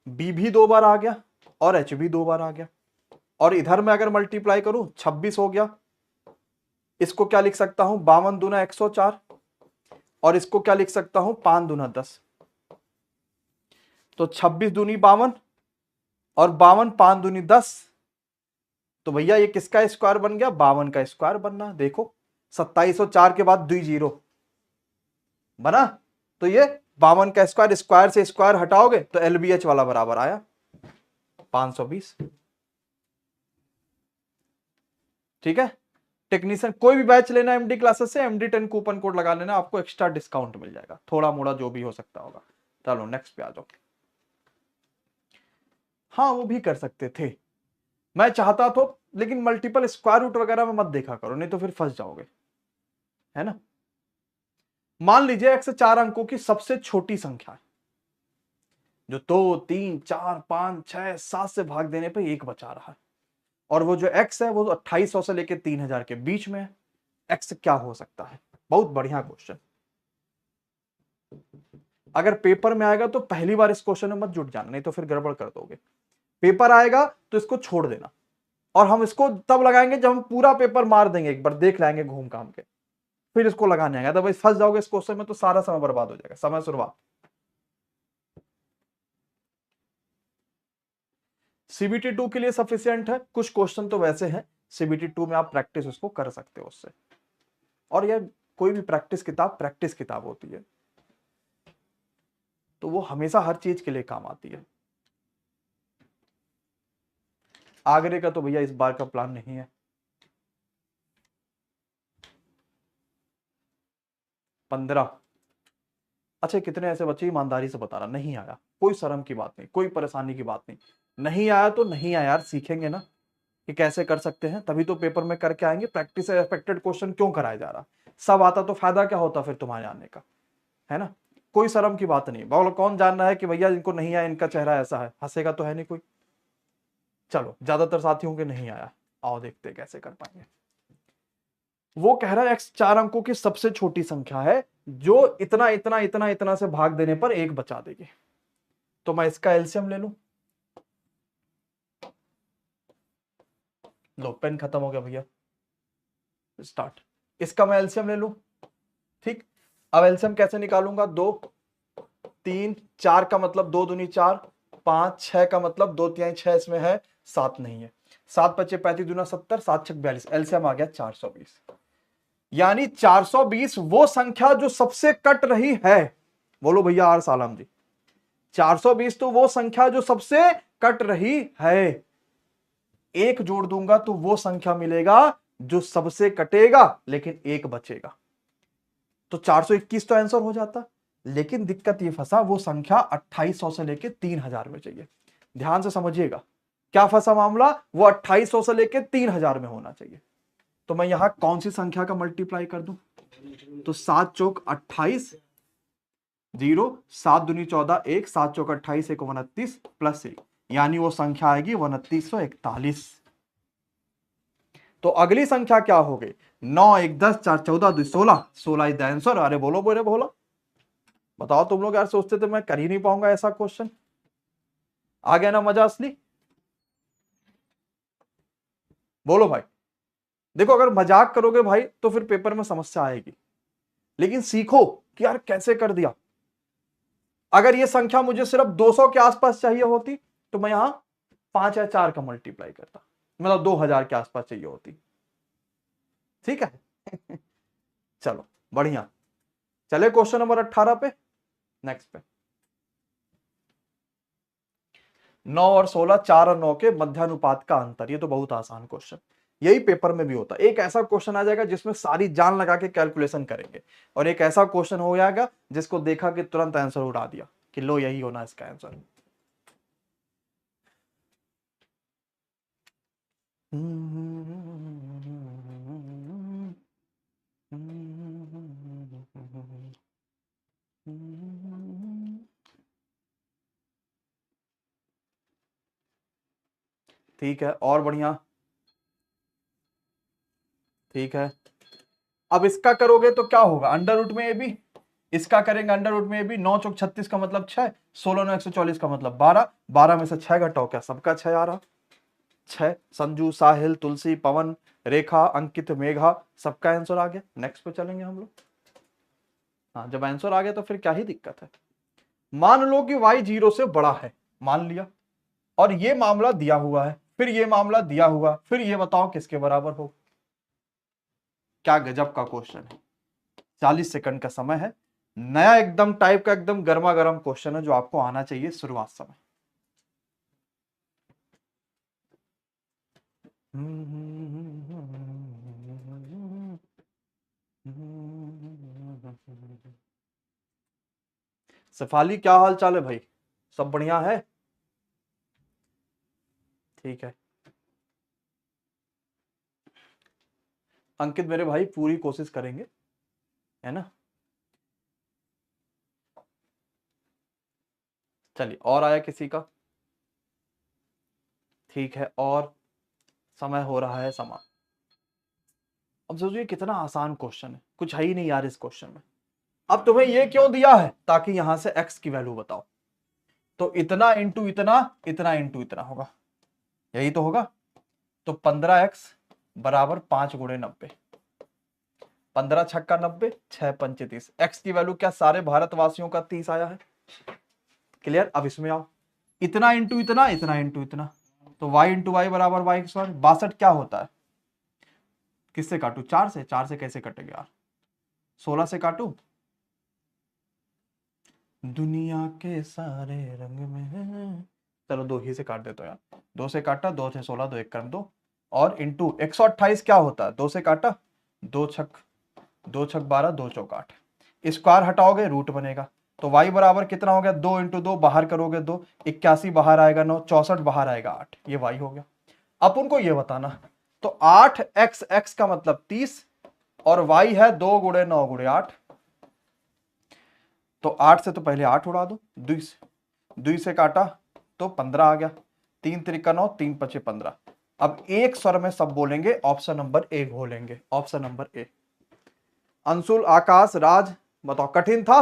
Speaker 1: B भी 2 बार आ गया और H भी 2 बार आ गया। और इधर मैं अगर मल्टीप्लाई करूं 26 हो गया। इसको क्या लिख सकता हूं 52 दूना 104 और इसको क्या लिख सकता हूं 5 दूना 10। तो 26 दूनी 52 और 52 5 दूनी 10। तो भैया ये किसका स्क्वायर बन गया 52 का स्क्वायर बनना। देखो 2704 के बाद 2 जीरो बना, तो ये 52 का स्क्वायर, स्क्वायर से स्क्वायर हटाओगे तो LBH वाला बराबर आया 520। ठीक है, टेक्नीशियन कोई भी बैच लेना एमडी क्लासेस से MD10 कूपन कोड लगा लेना, आपको एक्स्ट्रा डिस्काउंट मिल जाएगा, थोड़ा मोड़ा जो भी हो सकता होगा। चलो नेक्स्ट पे आ जाओ। हाँ वो भी कर सकते थे, मैं चाहता तो, लेकिन मल्टीपल स्क्वायर रूट वगैरह में मत देखा करो, नहीं तो फिर फंस जाओगे, है ना। मान लीजिए 1 से 4 अंकों की सबसे छोटी संख्या है, जो 2 3 4 5 6 7 से भाग देने पे 1 बचा रहा है, और वो जो x है वो 2800 से लेके 3000 के बीच में है। x क्या हो सकता है? बहुत बढ़िया क्वेश्चन। अगर पेपर में आएगा तो पहली बार इस क्वेश्चन में मत जुट जाना, नहीं तो फिर गड़बड़ कर दोगे। पेपर आएगा तो इसको छोड़ देना, और हम इसको तब लगाएंगे जब हम पूरा पेपर मार देंगे, एक बार देख लाएंगे घूम काम के, फिर इसको लगाने आएगा। तो भाई फंस जाओगे इस क्वेश्चन में तो सारा समय बर्बाद हो जाएगा। समय शुरुआत। CBT 2 के लिए सफिशियंट है, कुछ क्वेश्चन तो वैसे हैं CBT 2 में आप प्रैक्टिस उसको कर सकते हो उससे, और यह कोई भी प्रैक्टिस किताब होती है, तो वो हमेशा हर चीज के लिए काम आती है। आगरे का तो भैया इस बार का प्लान नहीं है। 15। अच्छा कितने ऐसे बच्चे ईमानदारी से बता रहा नहीं आया, कोई शर्म की बात नहीं, कोई परेशानी की बात नहीं, नहीं आया तो नहीं आया यार, सीखेंगे ना कि कैसे कर सकते हैं, तभी तो पेपर में करके आएंगे। प्रैक्टिस से एक्सपेक्टेड क्वेश्चन क्यों कराया जा रहा, सब आता तो फायदा क्या होता फिर तुम्हारे आने का, है ना। कोई शर्म की बात नहीं, बोलो कौन जान रहा है कि भैया इनको नहीं आया, इनका चेहरा ऐसा है, हंसेगा तो है नहीं कोई। चलो ज्यादातर साथियों के नहीं आया, आओ देखते कैसे कर पाएंगे। वो कह रहा है x 4 अंकों की सबसे छोटी संख्या है जो इतना इतना इतना इतना से भाग देने पर 1 बचा देगी। तो मैं इसका एलसीएम ले लूं, लो पेन खत्म हो गया भैया, स्टार्ट। इसका मैं एलसीएम ले लूं, ठीक। अब एलसीएम कैसे निकालूंगा, 2 3 4 का मतलब 2 दूनी 4, 5 6 का मतलब 2 तिहाई 6 इसमें है, 7 नहीं है, 7 पच्चे 35 दूना 70, 7 छक 42, एलसीएम आ गया 420। यानी 420 वो संख्या जो सबसे कट रही है। बोलो भैया आर सालम जी, 420 तो वो संख्या जो सबसे कट रही है। एक जोड़ दूंगा तो वो संख्या मिलेगा जो सबसे कटेगा लेकिन एक बचेगा, तो 421 तो आंसर हो जाता। लेकिन दिक्कत ये फंसा, वो संख्या 2800 से लेके 3000 में चाहिए। ध्यान से समझिएगा क्या फंसा मामला, वो 2800 से लेके 3000 में होना चाहिए। तो मैं यहां कौन सी संख्या का मल्टीप्लाई कर दूं, तो 7 चौक 28 0, 7 दूनी 14 1, 7 चौक 28 1 29 प्लस 1, यानी वो संख्या आएगी 2941। तो अगली संख्या क्या हो गई, 9 1 10 4 14 2 16, 16 इज द आंसर। अरे बोलो बोले बोलो, बताओ तुम लोग यार सोचते थे मैं कर ही नहीं पाऊंगा ऐसा क्वेश्चन, आ गया ना मजा असली। बोलो भाई, देखो अगर मजाक करोगे भाई तो फिर पेपर में समस्या आएगी, लेकिन सीखो कि यार कैसे कर दिया। अगर ये संख्या मुझे सिर्फ 200 के आसपास चाहिए होती तो मैं यहां 5 या 4 का मल्टीप्लाई करता, मतलब 2000 के आसपास चाहिए होती। ठीक है चलो बढ़िया, चले क्वेश्चन नंबर 18 पे, नेक्स्ट पे। 9 और 16, 4 और 9 के मध्यानुपात का अंतर, ये तो बहुत आसान क्वेश्चन, यही पेपर में भी होता है। एक ऐसा क्वेश्चन आ जाएगा जिसमें सारी जान लगा के कैलकुलेशन करेंगे, और एक ऐसा क्वेश्चन हो जाएगा जिसको देखा कि तुरंत आंसर उड़ा दिया कि लो यही होना इसका आंसर। ठीक है और बढ़िया, ठीक है। अब इसका करोगे तो क्या होगा, अंडर रूट में ए बी, इसका करेंगे अंडर रूट में भी, 9 चौक 36 का मतलब 6, 16 9 140 का मतलब 12, 12 में से 6 घटाओ, क्या सबका 6 आ रहा? 6। संजू, साहिल, तुलसी, पवन, रेखा, अंकित, मेघा, सबका आंसर आ गया। नेक्स्ट पे चलेंगे हम लोग। हाँ, जब आंसर आ गया तो फिर क्या ही दिक्कत है। मान लो कि y 0 से बड़ा है, मान लिया, और ये मामला दिया हुआ है, फिर ये मामला दिया हुआ, फिर ये बताओ किसके बराबर हो। क्या गजब का क्वेश्चन है। 40 सेकंड का समय है, नया एकदम टाइप का, एकदम गर्मा गर्म क्वेश्चन है जो आपको आना चाहिए शुरुआत समय। सफाली, क्या हाल चाल है भाई? सब बढ़िया है? ठीक है अंकित मेरे भाई, पूरी कोशिश करेंगे, है ना। चलिए, और आया किसी का? ठीक है, और समय हो रहा है समाप्त। अब सोचिए कितना आसान क्वेश्चन है, कुछ है ही नहीं यार इस क्वेश्चन में। अब तुम्हें ये क्यों दिया है? ताकि यहां से x की वैल्यू बताओ। तो इतना इंटू इतना, इतना इंटू इतना होगा, यही तो होगा। तो 15x बराबर 5 गुणे 90, 15 छक्का 90, 6 पंचे 30। x की वैल्यू क्या सारे भारतवासियों का 30 आया है? क्लियर। अब इसमें आओ, इतना इंटू इतना, इतना इंटू इतना, तो y इंटू वाई बराबर y स्क्वायर। 62 क्या होता है? किससे काटू? 4 से। 4 से कैसे कटेगा यार? 16 से काटू? दुनिया के सारे रंग में है। चलो 2 ही से काट देता हूं यार। 2 से काटा, 2 से 16, 2 1 कर दो, और इंटू 128 क्या होता है? 2 से काटा, 2 छक 12, 2 चौक 8। स्क्वायर हटाओगे रूट बनेगा। तो y बराबर कितना हो गया? 2 इंटू 2, बाहर करोगे 2, 81 बाहर आएगा 9, 64 बाहर आएगा 8, ये y हो गया। अब उनको ये बताना, तो 8x, x का मतलब 30, और y है 2 गुणे 9 गुणे 8। तो 8 से तो पहले 8 उड़ा दो, 2 से काटा तो 15 आ गया, 3 त्रिका 9, 3 पचे 15। अब एक स्वर में सब बोलेंगे, ऑप्शन नंबर ए बोलेंगे, ऑप्शन नंबर ए। अंशुल, आकाश, राज, बताओ कठिन था?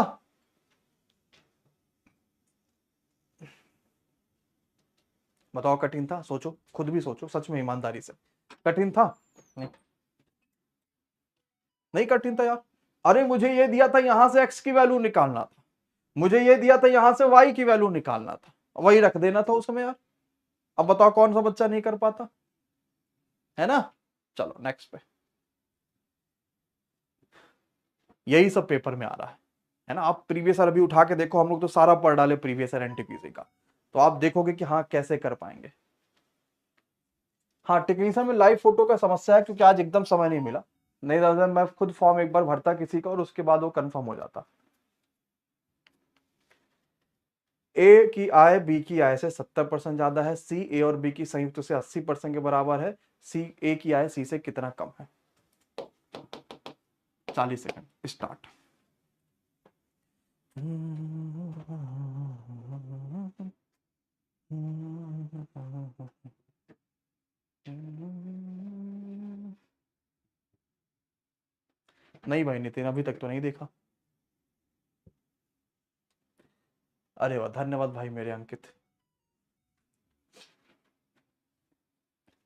Speaker 1: बताओ कठिन था? सोचो, खुद भी सोचो, सच में ईमानदारी से, कठिन था? नहीं, नहीं कठिन था यार। अरे मुझे ये दिया था यहां से x की वैल्यू निकालना था, मुझे ये दिया था यहां से y की वैल्यू निकालना था, वही रख देना था उसमें यार। अब बताओ कौन सा बच्चा नहीं कर पाता, है ना। चलो नेक्स्ट पे, यही सब पेपर में आ रहा है ना। आप प्रीवियस ईयर अभी उठा के देखो, हम लोग तो सारा पढ़ डाले प्रीवियस ईयर एनटीपीसी का, तो आप देखोगे कि हाँ कैसे कर पाएंगे। हाँ, टेक्नीशियन में लाइव फोटो का समस्या है, क्योंकि आज एकदम समय नहीं मिला, नहीं दादा मैं खुद फॉर्म एक बार भरता किसी का, और उसके बाद वो कंफर्म हो जाता। ए की आय बी की आय से 70% ज्यादा है, सी ए और बी की संयुक्त से 80% के बराबर है, सी ए की आय सी से कितना कम है? 40 सेकंड स्टार्ट। नहीं भाई नितिन, अभी तक तो नहीं देखा। अरे वाह, धन्यवाद भाई मेरे अंकित।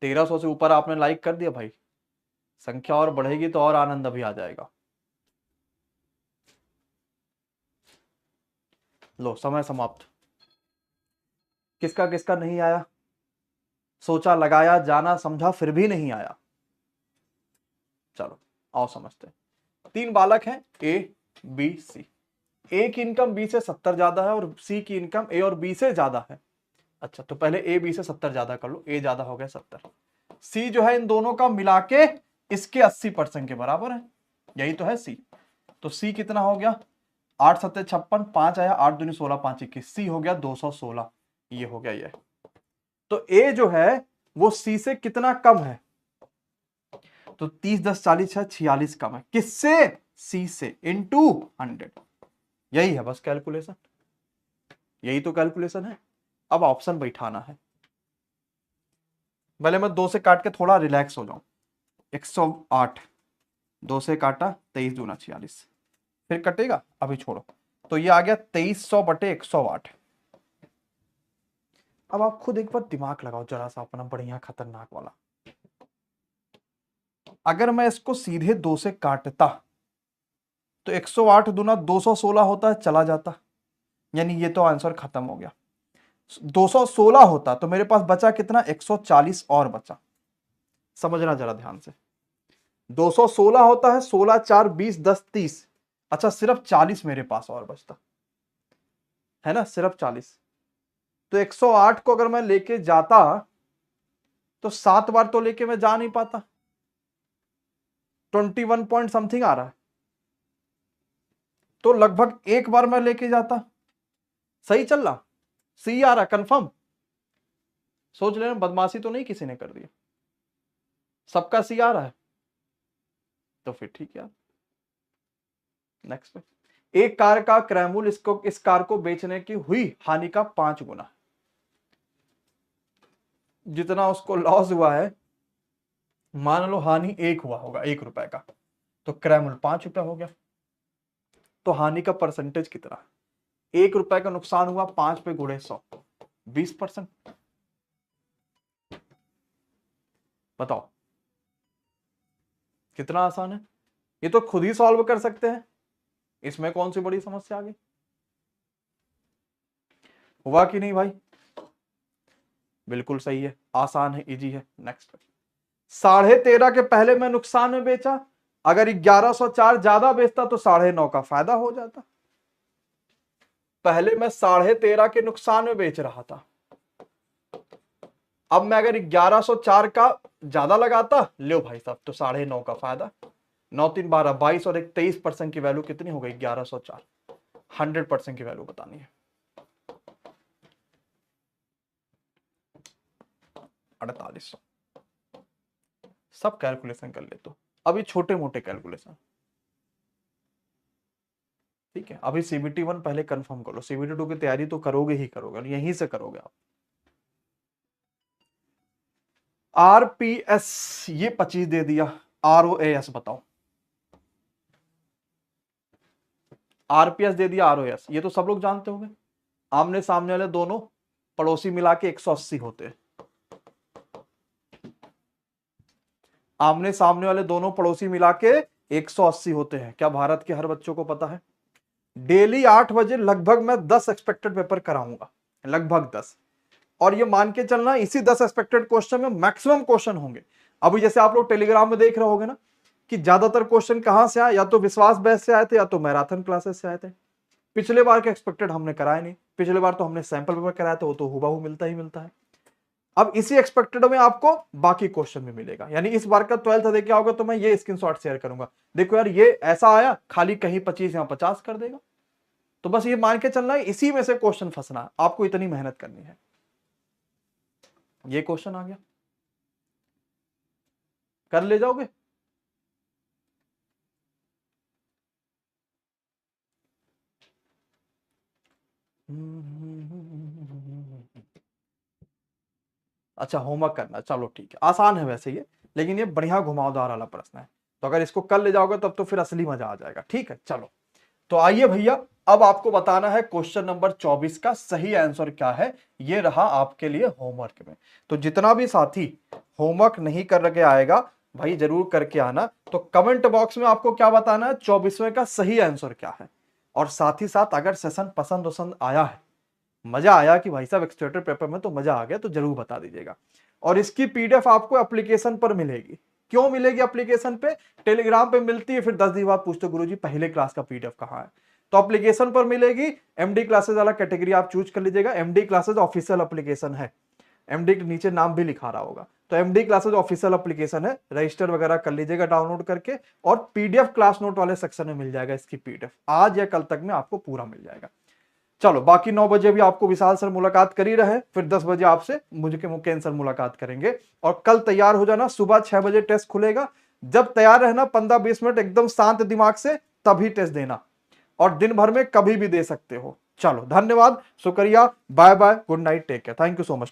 Speaker 1: 1300 से ऊपर आपने लाइक कर दिया भाई, संख्या और बढ़ेगी तो और आनंद अभी आ जाएगा। लो समय समाप्त। किसका किसका नहीं आया? सोचा, लगाया, जाना, समझा, फिर भी नहीं आया। चलो आओ समझते हैं। 3 बालक हैं, ए बी सी। ए की इनकम बी से 70 ज्यादा है, और सी की इनकम ए और बी से ज्यादा है। अच्छा, तो पहले ए बी से 70 ज्यादा कर लो, ए ज्यादा हो गया 70। सी जो है इन दोनों का मिला के इसके 80% के बराबर है, यही तो है सी। तो सी कितना हो गया? 8 सत्ते 56, 5 आया, 8 दूनी 16, 5 21, सी हो गया 216। ये हो गया ये। तो ए जो है वो सी से कितना कम है? तो 30 10 40 है, 46 कम है। किससे? सी से, इंटू 100। यही है बस कैलकुलेशन, यही तो कैलकुलेशन है। अब ऑप्शन बैठाना है। पहले मैं 2 से काट के थोड़ा रिलैक्स हो जाऊं। 108, 2 से काटा, 23 दूना 46, फिर कटेगा, अभी छोड़ो। तो ये आ गया 2300 बटे 108। अब आप खुद एक बार दिमाग लगाओ जरा सा अपना, बढ़िया खतरनाक वाला। अगर मैं इसको सीधे 2 से काटता तो 108 दूना 216 होता है, चला जाता, यानी ये तो आंसर खत्म हो गया। 216 होता तो मेरे पास बचा कितना, 140 और बचा। समझना जरा ध्यान से, 216 होता है, 16 4 20 10 30, अच्छा सिर्फ 40 मेरे पास और बचता है ना, सिर्फ 40। तो 108 को अगर मैं लेके जाता तो 7 बार तो लेके मैं जा नहीं पाता, 21 पॉइंट समथिंग आ रहा है, तो लगभग एक बार मैं लेके जाता। सही चल रहा, सी आ रहा कंफर्म। सोच लेना बदमाशी तो नहीं किसी ने कर दिया, सबका सी आ रहा है, तो फिर ठीक है। नेक्स्ट पे, एक कार का क्रय मूल्य इस कार को बेचने की हुई हानि का 5 गुना। जितना उसको लॉस हुआ है, मान लो हानि 1 हुआ होगा 1 रुपए का, तो क्रय मूल्य 5 रुपए हो गया, तो हानि का परसेंटेज कितना, 1 रुपए का नुकसान हुआ, 5 पे गुणे 100, 20%। बताओ कितना आसान है, ये तो खुद ही सॉल्व कर सकते हैं, इसमें कौन सी बड़ी समस्या आ गई। हुआ कि नहीं भाई, बिल्कुल सही है, आसान है, इजी है। नेक्स्ट, 13.5 के पहले मैं नुकसान में बेचा, अगर 1104 ज्यादा बेचता तो 9.5 का फायदा हो जाता। पहले मैं 13.5 के नुकसान में बेच रहा था, अब मैं अगर 1104 का ज्यादा लगाता, लो भाई साहब, तो 9.5 का फायदा, 9 3 12 22 और एक 23% की वैल्यू कितनी हो गई, 1104। 100% की वैल्यू बतानी है, 4800। सब कैलकुलेशन कर ले तो, अभी छोटे मोटे कैलकुलेशन, ठीक है। अभी CBT 1 पहले कंफर्म कर लो, CBT 2 की तैयारी तो करोगे ही करोगे, और यहीं से करोगे आप। RPS ये 25 दे दिया, ROAS बताओ, RPS दे दिया, ROAS ये तो सब लोग जानते होंगे, आमने सामने वाले दोनों पड़ोसी मिला के 180 होते हैं, आमने सामने वाले दोनों पड़ोसी मिला के 180 होते हैं, क्या भारत के हर बच्चों को पता है। डेली 8 बजे लगभग मैं 10 एक्सपेक्टेड पेपर कराऊंगा, लगभग 10, और ये मान के चलना इसी 10 एक्सपेक्टेड क्वेश्चन में मैक्सिमम क्वेश्चन होंगे। अभी जैसे आप लोग टेलीग्राम में देख रहे होगे ना कि ज्यादातर क्वेश्चन कहां से आए, या तो विश्वास बैच से आए थे या तो मैराथन क्लासेस से आए थे। पिछले बार के एक्सपेक्टेड हमने कराए नहीं, पिछले बार तो हमने सैंपल पेपर कराया था, वो तो हुबहू मिलता ही मिलता है। अब इसी एक्सपेक्टेड में आपको बाकी क्वेश्चन भी मिलेगा, यानी इस बार का 12th देख के आओगे तो मैं ये स्क्रीनशॉट शेयर करूंगा, देखो यार ये ऐसा आया, खाली कहीं 25 या 50 कर देगा, तो बस ये मान के चलना है इसी में से क्वेश्चन फंसना है, आपको इतनी मेहनत करनी है। ये क्वेश्चन आ गया, कर ले जाओगे। अच्छा होमवर्क करना, चलो ठीक है, आसान है वैसे ये, लेकिन ये बढ़िया घुमावदार वाला प्रश्न है, तो अगर इसको कर ले जाओगे तब तो फिर असली मजा आ जाएगा। ठीक है चलो, तो आइए भैया, अब आपको बताना है क्वेश्चन नंबर 24 का सही आंसर क्या है, ये रहा आपके लिए होमवर्क में। तो जितना भी साथी होमवर्क नहीं कर के आएगा भाई जरूर करके आना, तो कमेंट बॉक्स में आपको क्या बताना है, 24वें का सही आंसर क्या है। और साथ ही साथ अगर सेशन पसंद आया है, मजा आया कि भाई साहब एक्सटेंडेड पेपर में तो मजा आ गया, तो जरूर बता दीजिएगा। और इसकी PDF आपको एप्लीकेशन पर मिलेगी। क्यों मिलेगी एप्लीकेशन पे, टेलीग्राम पे मिलती है, फिर 10 दिन बाद पूछते गुरुजी पहले क्लास का PDF कहाँ है, तो एप्लीकेशन पर मिलेगी। MD क्लासेस वाला कैटेगरी आप चूज कर लीजिएगा, MD क्लासेस ऑफिशियल एप्लीकेशन है, MD के नीचे नाम भी लिखा रहा होगा, तो MD क्लासेस ऑफिशियल एप्लीकेशन है, रजिस्टर वगैरह कर लीजिएगा डाउनलोड करके, और PDF क्लास नोट वाले सेक्शन में मिल जाएगा इसकी PDF, आज या कल तक में आपको पूरा मिल जाएगा। चलो बाकी 9 बजे भी आपको विशाल सर मुलाकात कर ही रहे, फिर 10 बजे आपसे मुझे मुकेन सर मुलाकात करेंगे। और कल तैयार हो जाना, सुबह 6 बजे टेस्ट खुलेगा, जब तैयार रहना 15-20 मिनट एकदम शांत दिमाग से, तभी टेस्ट देना, और दिन भर में कभी भी दे सकते हो। चलो धन्यवाद, शुक्रिया, bye bye, good night, take care, thank you so much.